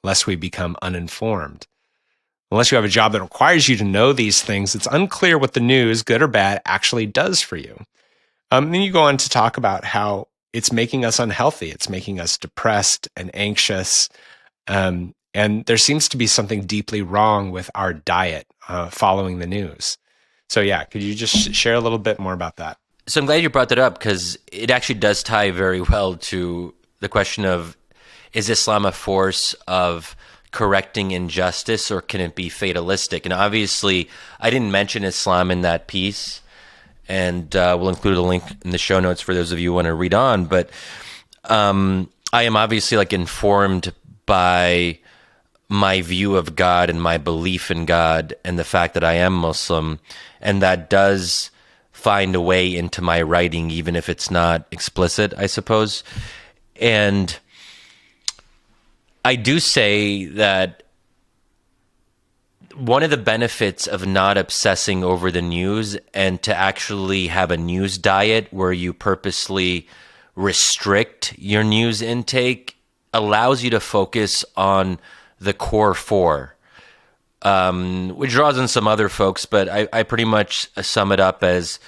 lest we become uninformed. Unless you have a job that requires you to know these things, it's unclear what the news, good or bad, actually does for you. Then you go on to talk about how it's making us unhealthy. It's making us depressed and anxious. And there seems to be something deeply wrong with our diet following the news. So yeah, could you just share a little bit more about that? So I'm glad you brought that up because it actually does tie very well to the question of, is Islam a force of correcting injustice, or can it be fatalistic? And obviously, I didn't mention Islam in that piece, and we'll include a link in the show notes for those of you who want to read on. But I am obviously informed by my view of God and my belief in God and the fact that I am Muslim, and that does find a way into my writing, even if it's not explicit, I suppose. And I do say that one of the benefits of not obsessing over the news and to actually have a news diet where you purposely restrict your news intake allows you to focus on the core four, which draws in some other folks, but I pretty much sum it up as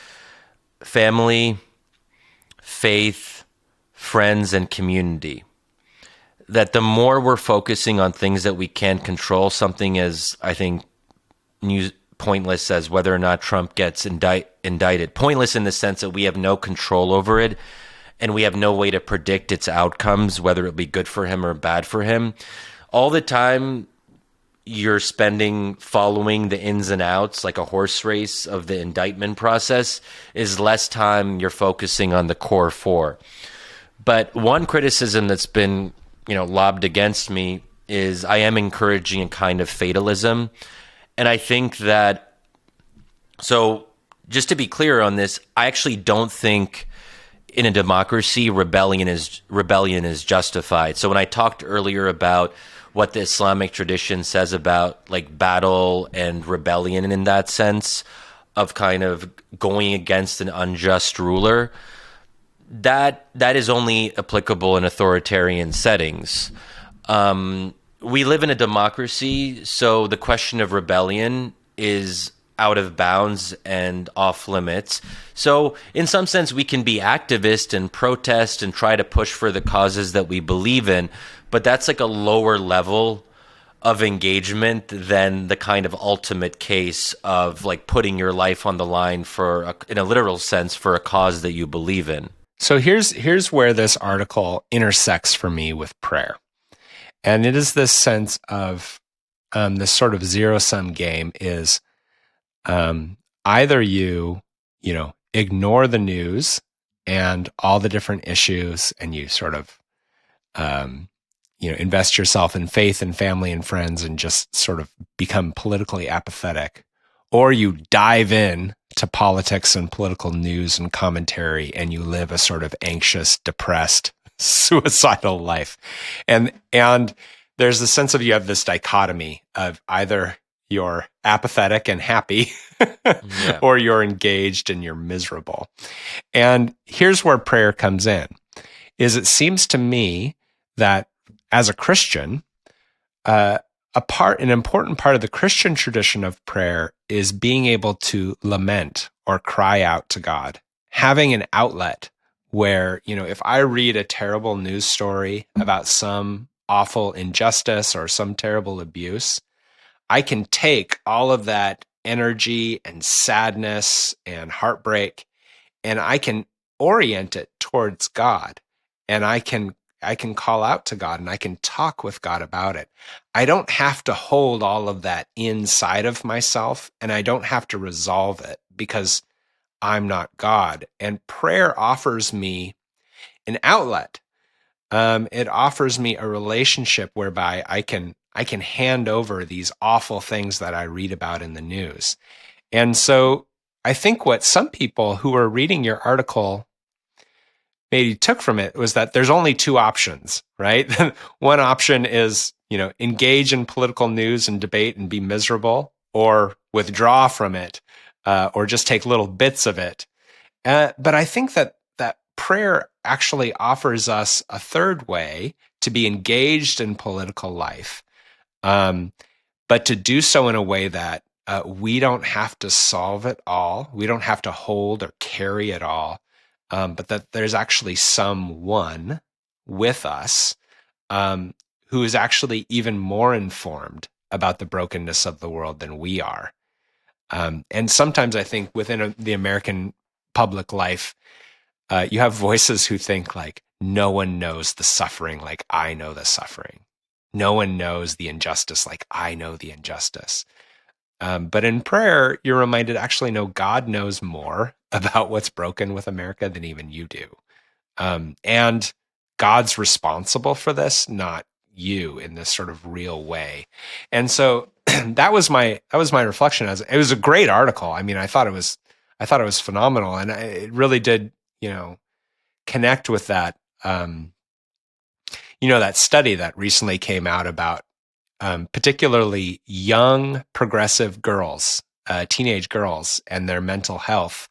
family, faith, friends, and community. That the more we're focusing on things that we can control, something as, I think, pointless as whether or not Trump gets indicted, pointless in the sense that we have no control over it, and we have no way to predict its outcomes, whether it be good for him or bad for him. All the time you're spending following the ins and outs like a horse race of the indictment process is less time you're focusing on the core four. But one criticism that's been, lobbed against me is I am encouraging a kind of fatalism. And I think that, so just to be clear on this, I actually don't think in a democracy rebellion is justified. So when I talked earlier about what the Islamic tradition says about like battle and rebellion in that sense of kind of going against an unjust ruler, that is only applicable in authoritarian settings. We live in a democracy, so the question of rebellion is out of bounds and off limits. So in some sense, we can be activist and protest and try to push for the causes that we believe in, but that's like a lower level of engagement than the kind of ultimate case of like putting your life on the line in a literal sense, for a cause that you believe in. So here's where this article intersects for me with prayer. And it is this sense of this sort of zero-sum game is either you ignore the news and all the different issues and you sort of, invest yourself in faith and family and friends and just sort of become politically apathetic, or you dive in to politics and political news and commentary and you live a sort of anxious, depressed, suicidal life. And there's the sense of you have this dichotomy of either you're apathetic and happy Yeah. or you're engaged and you're miserable. And here's where prayer comes in, is it seems to me that as a Christian, an important part of the Christian tradition of prayer is being able to lament or cry out to God, having an outlet where, if I read a terrible news story about some awful injustice or some terrible abuse, I can take all of that energy and sadness and heartbreak and I can orient it towards God, and I can call out to God and I can talk with God about it. I don't have to hold all of that inside of myself, and I don't have to resolve it because I'm not God. And prayer offers me an outlet. It offers me a relationship whereby I can hand over these awful things that I read about in the news. And so I think what some people who are reading your article maybe took from it was that there's only two options, right? One option is, engage in political news and debate and be miserable, or withdraw from it, or just take little bits of it. But I think that prayer actually offers us a third way to be engaged in political life, but to do so in a way that we don't have to solve it all. We don't have to hold or carry it all. But that there's actually someone with us who is actually even more informed about the brokenness of the world than we are. And sometimes I think within the American public life, you have voices who think like, no one knows the suffering like I know the suffering. No one knows the injustice like I know the injustice. But in prayer, you're reminded, actually, no, God knows more about what's broken with America than even you do. And God's responsible for this, not you, in this sort of real way. And so that was my reflection. It was a great article. I mean, I thought it was phenomenal, and it really did, connect with that. That study that recently came out about particularly young progressive girls, teenage girls, and their mental health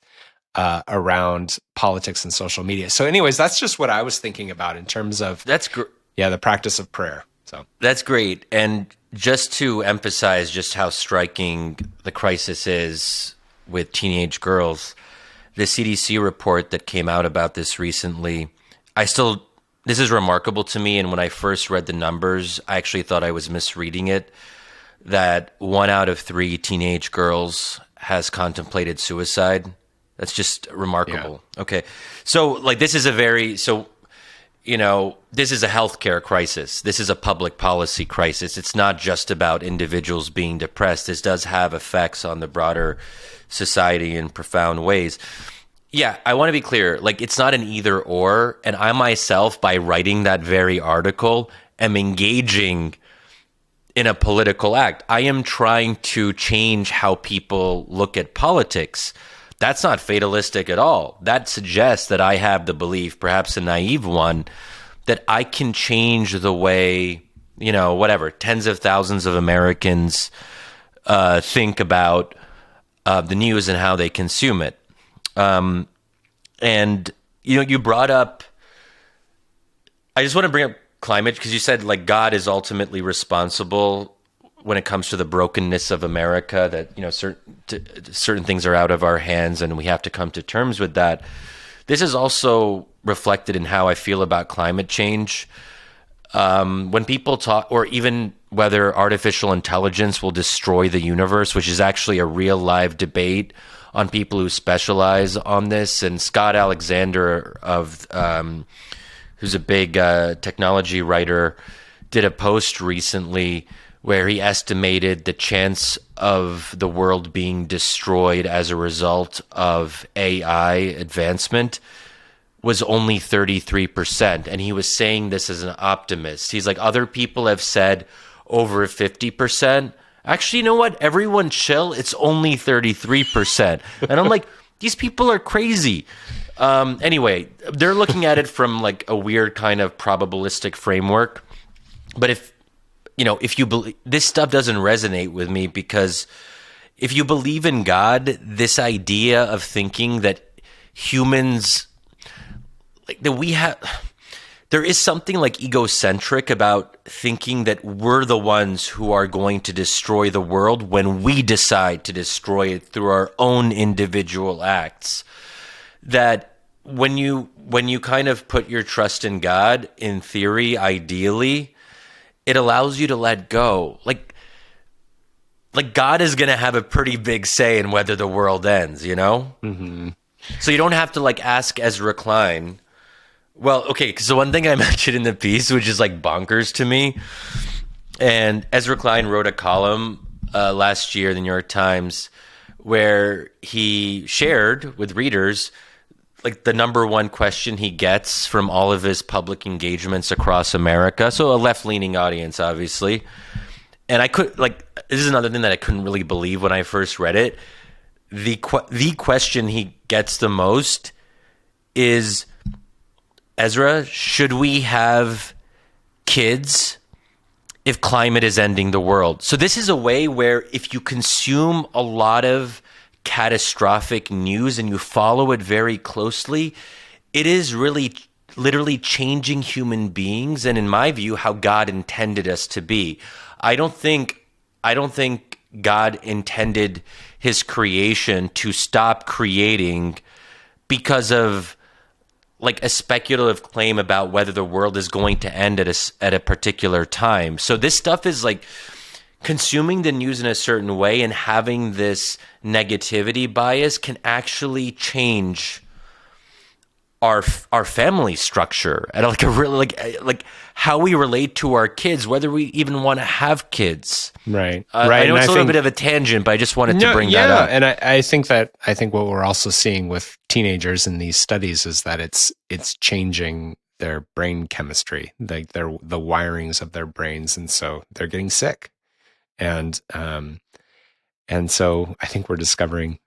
around politics and social media. So anyways, that's just what I was thinking about in terms of the practice of prayer. So that's great. And just to emphasize just how striking the crisis is with teenage girls, the CDC report that came out about this recently, this is remarkable to me. And when I first read the numbers, I actually thought I was misreading it, that 1 out of 3 teenage girls has contemplated suicide That's just Yeah. remarkable. Okay. So, like, this is a very, so, this is a healthcare crisis. This is a public policy crisis. It's not just about individuals being depressed. This does have effects on the broader society in profound ways. Yeah, I want to be clear. Like, it's not an either or. And I myself, by writing that very article, am engaging in a political act. I am trying to change how people look at politics. That's not fatalistic at all. That suggests that I have the belief, perhaps a naive one, that I can change the way, whatever, tens of thousands of Americans think about the news and how they consume it. And, you brought up, I just want to bring up climate because you said like God is ultimately responsible when it comes to the brokenness of America, that certain things are out of our hands and we have to come to terms with that. This is also reflected in how I feel about climate change. When people talk, or even whether artificial intelligence will destroy the universe, which is actually a real live debate on people who specialize on this. And Scott Alexander who's a big technology writer, did a post recently where he estimated the chance of the world being destroyed as a result of AI advancement was only 33%. And he was saying this as an optimist. He's like, other people have said over 50%. Actually, you know what? Everyone chill. It's only 33%. And I'm like, these people are crazy. Anyway, they're looking at it from like a weird kind of probabilistic framework. But if you believe, this stuff doesn't resonate with me, because if you believe in God, this idea of thinking that humans, like that we have, there is something like egocentric about thinking that we're the ones who are going to destroy the world when we decide to destroy it through our own individual acts. That when you kind of put your trust in God, in theory, ideally, it allows you to let go. Like God is going to have a pretty big say in whether the world ends, Mm-hmm. So you don't have to like ask Ezra Klein. Well, okay, because the one thing I mentioned in the piece, which is like bonkers to me, and Ezra Klein wrote a column last year in the New York Times where he shared with readers like the number one question he gets from all of his public engagements across America. So a left-leaning audience, obviously. And this is another thing that I couldn't really believe when I first read it. The question he gets the most is, Ezra, should we have kids if climate is ending the world? So this is a way where if you consume a lot of catastrophic news and you follow it very closely, it is really literally changing human beings, and in my view, how God intended us to be. I don't think God intended his creation to stop creating because of like a speculative claim about whether the world is going to end at a particular time. So this stuff is like consuming the news in a certain way and having this negativity bias can actually change our family structure and like a really like how we relate to our kids, whether we even want to have kids. Right. I Right. know And it's I a little think, bit of a tangent, but I just wanted to no, bring yeah. that up. And I think what we're also seeing with teenagers in these studies is that it's changing their brain chemistry, like the wirings of their brains. And so they're getting sick. And so I think we're discovering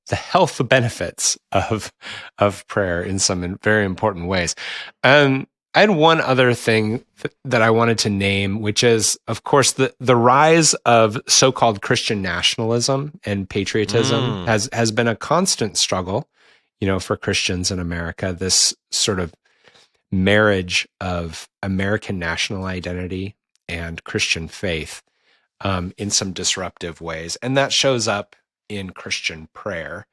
the health benefits of prayer in some very important ways. I had one other thing that I wanted to name, which is, of course, the rise of so-called Christian nationalism and patriotism has been a constant struggle, for Christians in America. This sort of marriage of American national identity and Christian faith in some disruptive ways. And that shows up in Christian prayer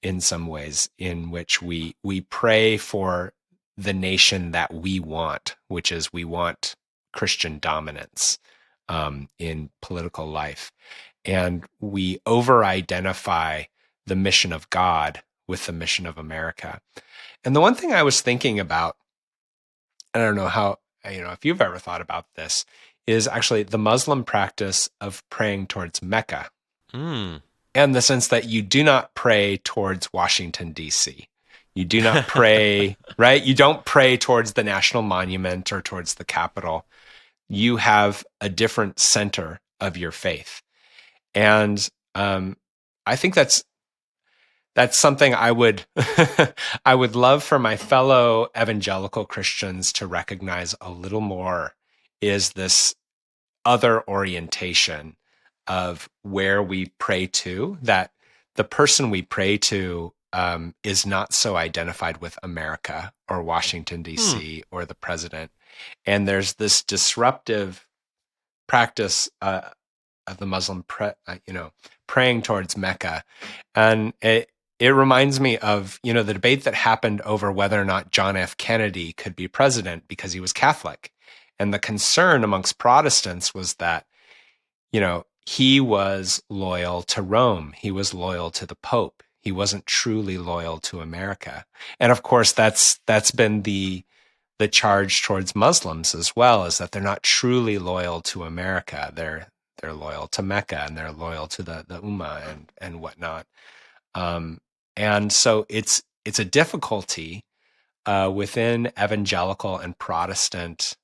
in some ways, in which we pray for the nation that we want, which is we want Christian dominance in political life. And we over-identify the mission of God with the mission of America. And the one thing I was thinking about, I don't know how, if you've ever thought about this, is actually the Muslim practice of praying towards Mecca. Mm. And the sense that you do not pray towards Washington, D.C. You do not pray, right? You don't pray towards the National Monument or towards the Capitol. You have a different center of your faith. And I think that's something I would I would love for my fellow evangelical Christians to recognize a little more, is this other orientation of where we pray to, that the person we pray to is not so identified with America or Washington, D.C. or the president. And there's this disruptive practice of the Muslim, praying towards Mecca. And it reminds me of, the debate that happened over whether or not John F. Kennedy could be president because he was Catholic. And the concern amongst Protestants was that, he was loyal to Rome. He was loyal to the Pope. He wasn't truly loyal to America. And of course, that's been the charge towards Muslims as well, is that they're not truly loyal to America. They're loyal to Mecca, and they're loyal to the Ummah and whatnot. And so it's a difficulty within evangelical and Protestant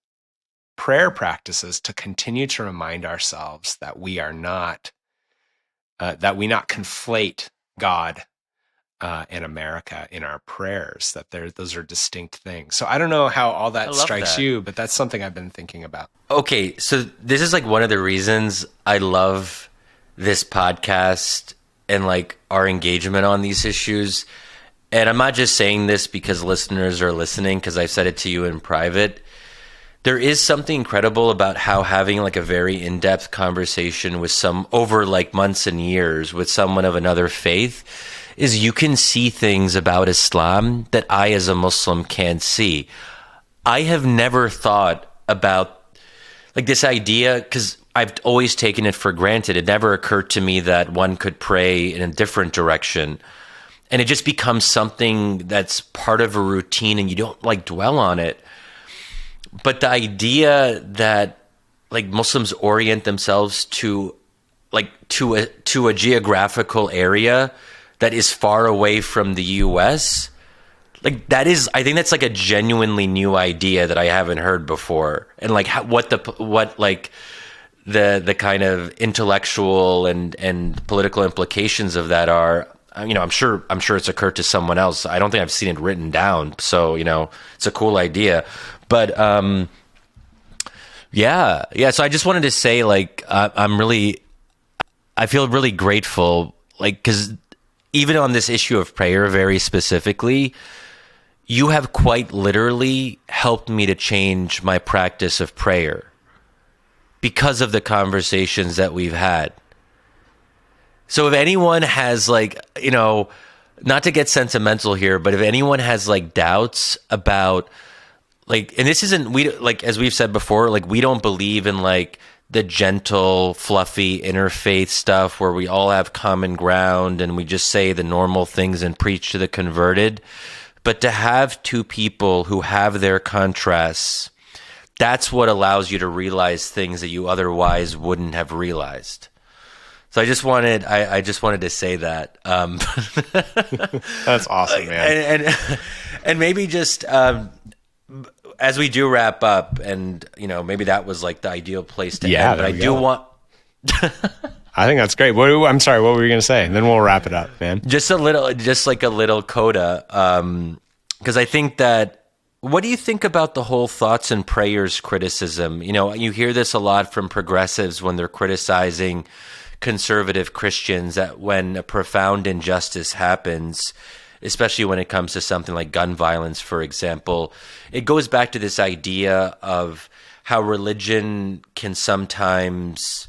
prayer practices to continue to remind ourselves that we are not, that we not conflate God and America in our prayers, that those are distinct things. So I don't know how all that strikes you, but that's something I've been thinking about. Okay, so this is like one of the reasons I love this podcast and like our engagement on these issues. And I'm not just saying this because listeners are listening, because I've said it to you in private. There is something incredible about how having like a very in-depth conversation with over like months and years with someone of another faith is you can see things about Islam that I as a Muslim can't see. I have never thought about like this idea, because I've always taken it for granted. It never occurred to me that one could pray in a different direction. And it just becomes something that's part of a routine and you don't like dwell on it. But the idea that like Muslims orient themselves to a geographical area that is far away from the US, like that is, I think that's like a genuinely new idea that I haven't heard before. And like what the kind of intellectual and political implications of that are, I'm sure it's occurred to someone else. I don't think I've seen it written down. So, it's a cool idea. But yeah. So I just wanted to say, like, I feel really grateful, like, because even on this issue of prayer, very specifically, you have quite literally helped me to change my practice of prayer because of the conversations that we've had. So if anyone has like, not to get sentimental here, but if anyone has like doubts about like, and this isn't, as we've said before, like we don't believe in like the gentle, fluffy interfaith stuff where we all have common ground and we just say the normal things and preach to the converted. But to have two people who have their contrasts, that's what allows you to realize things that you otherwise wouldn't have realized. So I just wanted to say that. That's awesome, man. And maybe just as we do wrap up, and maybe that was like the ideal place to end. But I do want. I think that's great. I'm sorry. What were you going to say? And then we'll wrap it up, man. Just like a little coda, because I think that. What do you think about the whole thoughts and prayers criticism? You hear this a lot from progressives when they're criticizing conservative Christians, that when a profound injustice happens, especially when it comes to something like gun violence, for example, it goes back to this idea of how religion can sometimes...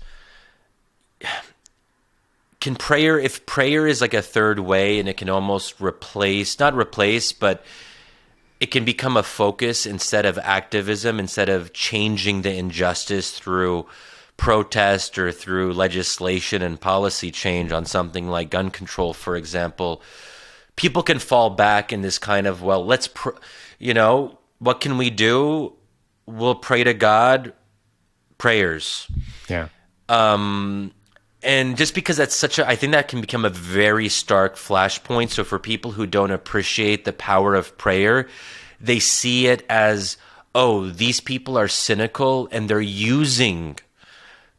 if prayer is like a third way and it can almost not replace, but it can become a focus instead of activism, instead of changing the injustice through protest or through legislation and policy change on something like gun control, for example. people can fall back in this kind of, well, what can we do? We'll pray to God, prayers. Yeah. And just because I think that can become a very stark flashpoint. So for people who don't appreciate the power of prayer, they see it as, oh, these people are cynical and they're using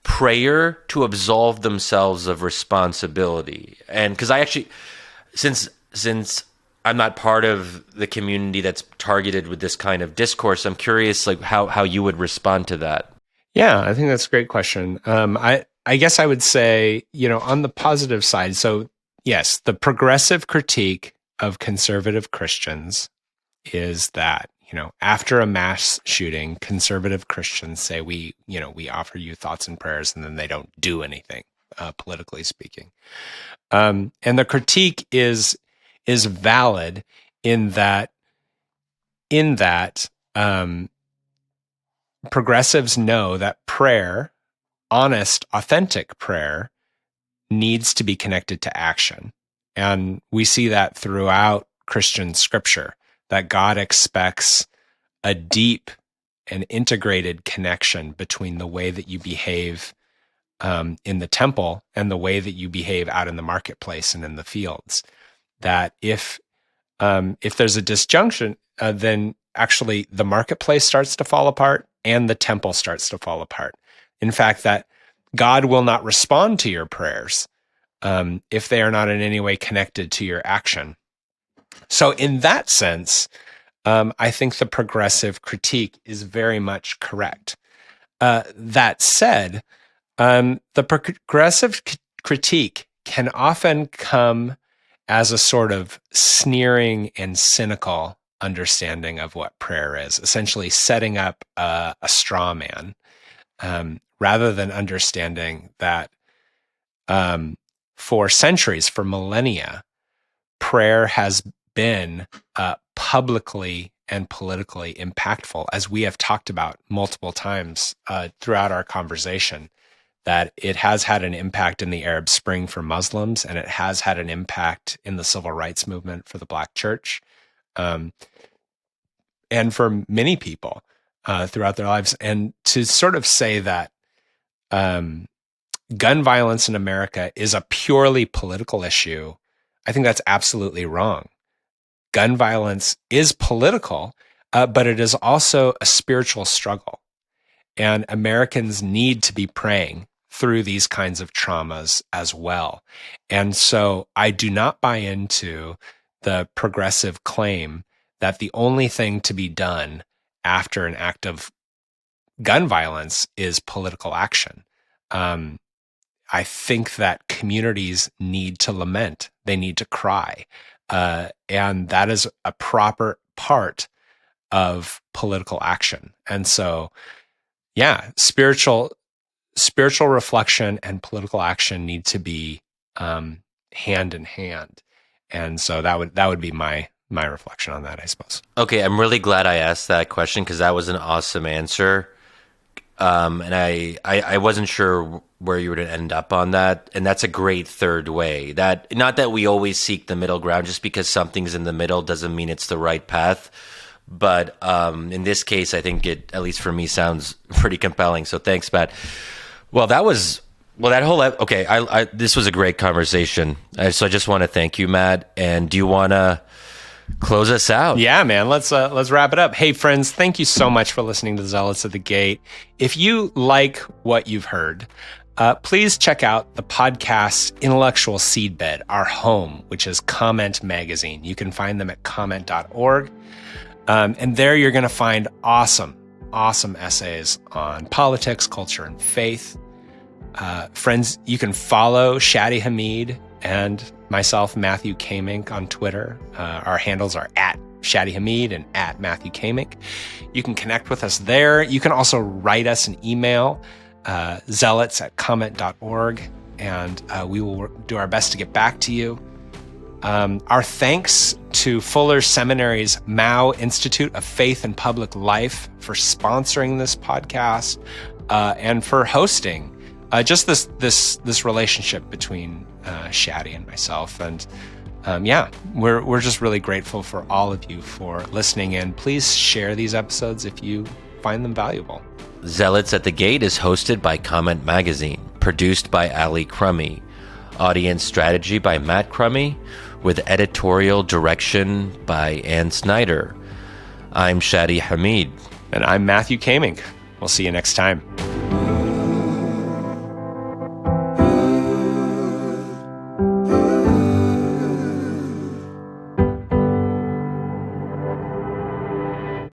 prayer to absolve themselves of responsibility. And because I actually, since I'm not part of the community that's targeted with this kind of discourse, I'm curious like how you would respond to that. Yeah, I think that's a great question. I guess I would say, on the positive side, so yes, the progressive critique of conservative Christians is that, after a mass shooting, conservative Christians say we offer you thoughts and prayers, and then they don't do anything, politically speaking. And the critique is valid in that progressives know that prayer, honest, authentic prayer, needs to be connected to action. And we see that throughout Christian scripture, that God expects a deep and integrated connection between the way that you behave in the temple and the way that you behave out in the marketplace and in the fields. That if there's a disjunction, then actually the marketplace starts to fall apart and the temple starts to fall apart. In fact, that God will not respond to your prayers if they are not in any way connected to your action. So in that sense, I think the progressive critique is very much correct. That said, the progressive critique can often come as a sort of sneering and cynical understanding of what prayer is, essentially setting up a straw man, rather than understanding that for centuries, for millennia, prayer has been publicly and politically impactful, as we have talked about multiple times throughout our conversation, that it has had an impact in the Arab Spring for Muslims, and it has had an impact in the civil rights movement for the Black church, and for many people throughout their lives. And to sort of say that gun violence in America is a purely political issue, I think that's absolutely wrong. Gun violence is political, but it is also a spiritual struggle. And Americans need to be praying through these kinds of traumas as well. And so I do not buy into the progressive claim that the only thing to be done after an act of gun violence is political action. I think that communities need to lament. They need to cry. And that is a proper part of political action. And so, yeah, spiritual reflection and political action need to be hand in hand. And so that would be my reflection on that, I suppose. Okay, I'm really glad I asked that question because that was an awesome answer. And I wasn't sure where you were going to end up on that. And that's a great third way. That not that we always seek the middle ground, just because something's in the middle doesn't mean it's the right path. But in this case, I think it, at least for me, sounds pretty compelling. So thanks, Matt. Well, that whole, okay, this was a great conversation. So I just want to thank you, Matt. And do you want to close us out? Yeah, man. Let's wrap it up. Hey, friends, thank you so much for listening to the Zealots at the Gate. If you like what you've heard, please check out the podcast Intellectual Seedbed, our home, which is Comment Magazine. You can find them at comment.org. And there you're going to find awesome essays on politics, culture, and faith. Friends, you can follow Shadi Hamid and myself, Matthew Kaemingk, on Twitter. Our handles are at Shadi Hamid and at Matthew Kaemingk. You can connect with us there. You can also write us an email, zealots@comment.org, and we will do our best to get back to you. Our thanks to Fuller Seminary's Mao Institute of Faith and Public Life for sponsoring this podcast and for hosting just this relationship between Shadi and myself. And yeah, we're just really grateful for all of you for listening in. Please share these episodes if you find them valuable. Zealots at the Gate is hosted by Comment Magazine, produced by Ali Crummy, audience strategy by Matt Crummy, with editorial direction by Ann Snyder. I'm Shadi Hamid. And I'm Matthew Kaemingk. We'll see you next time.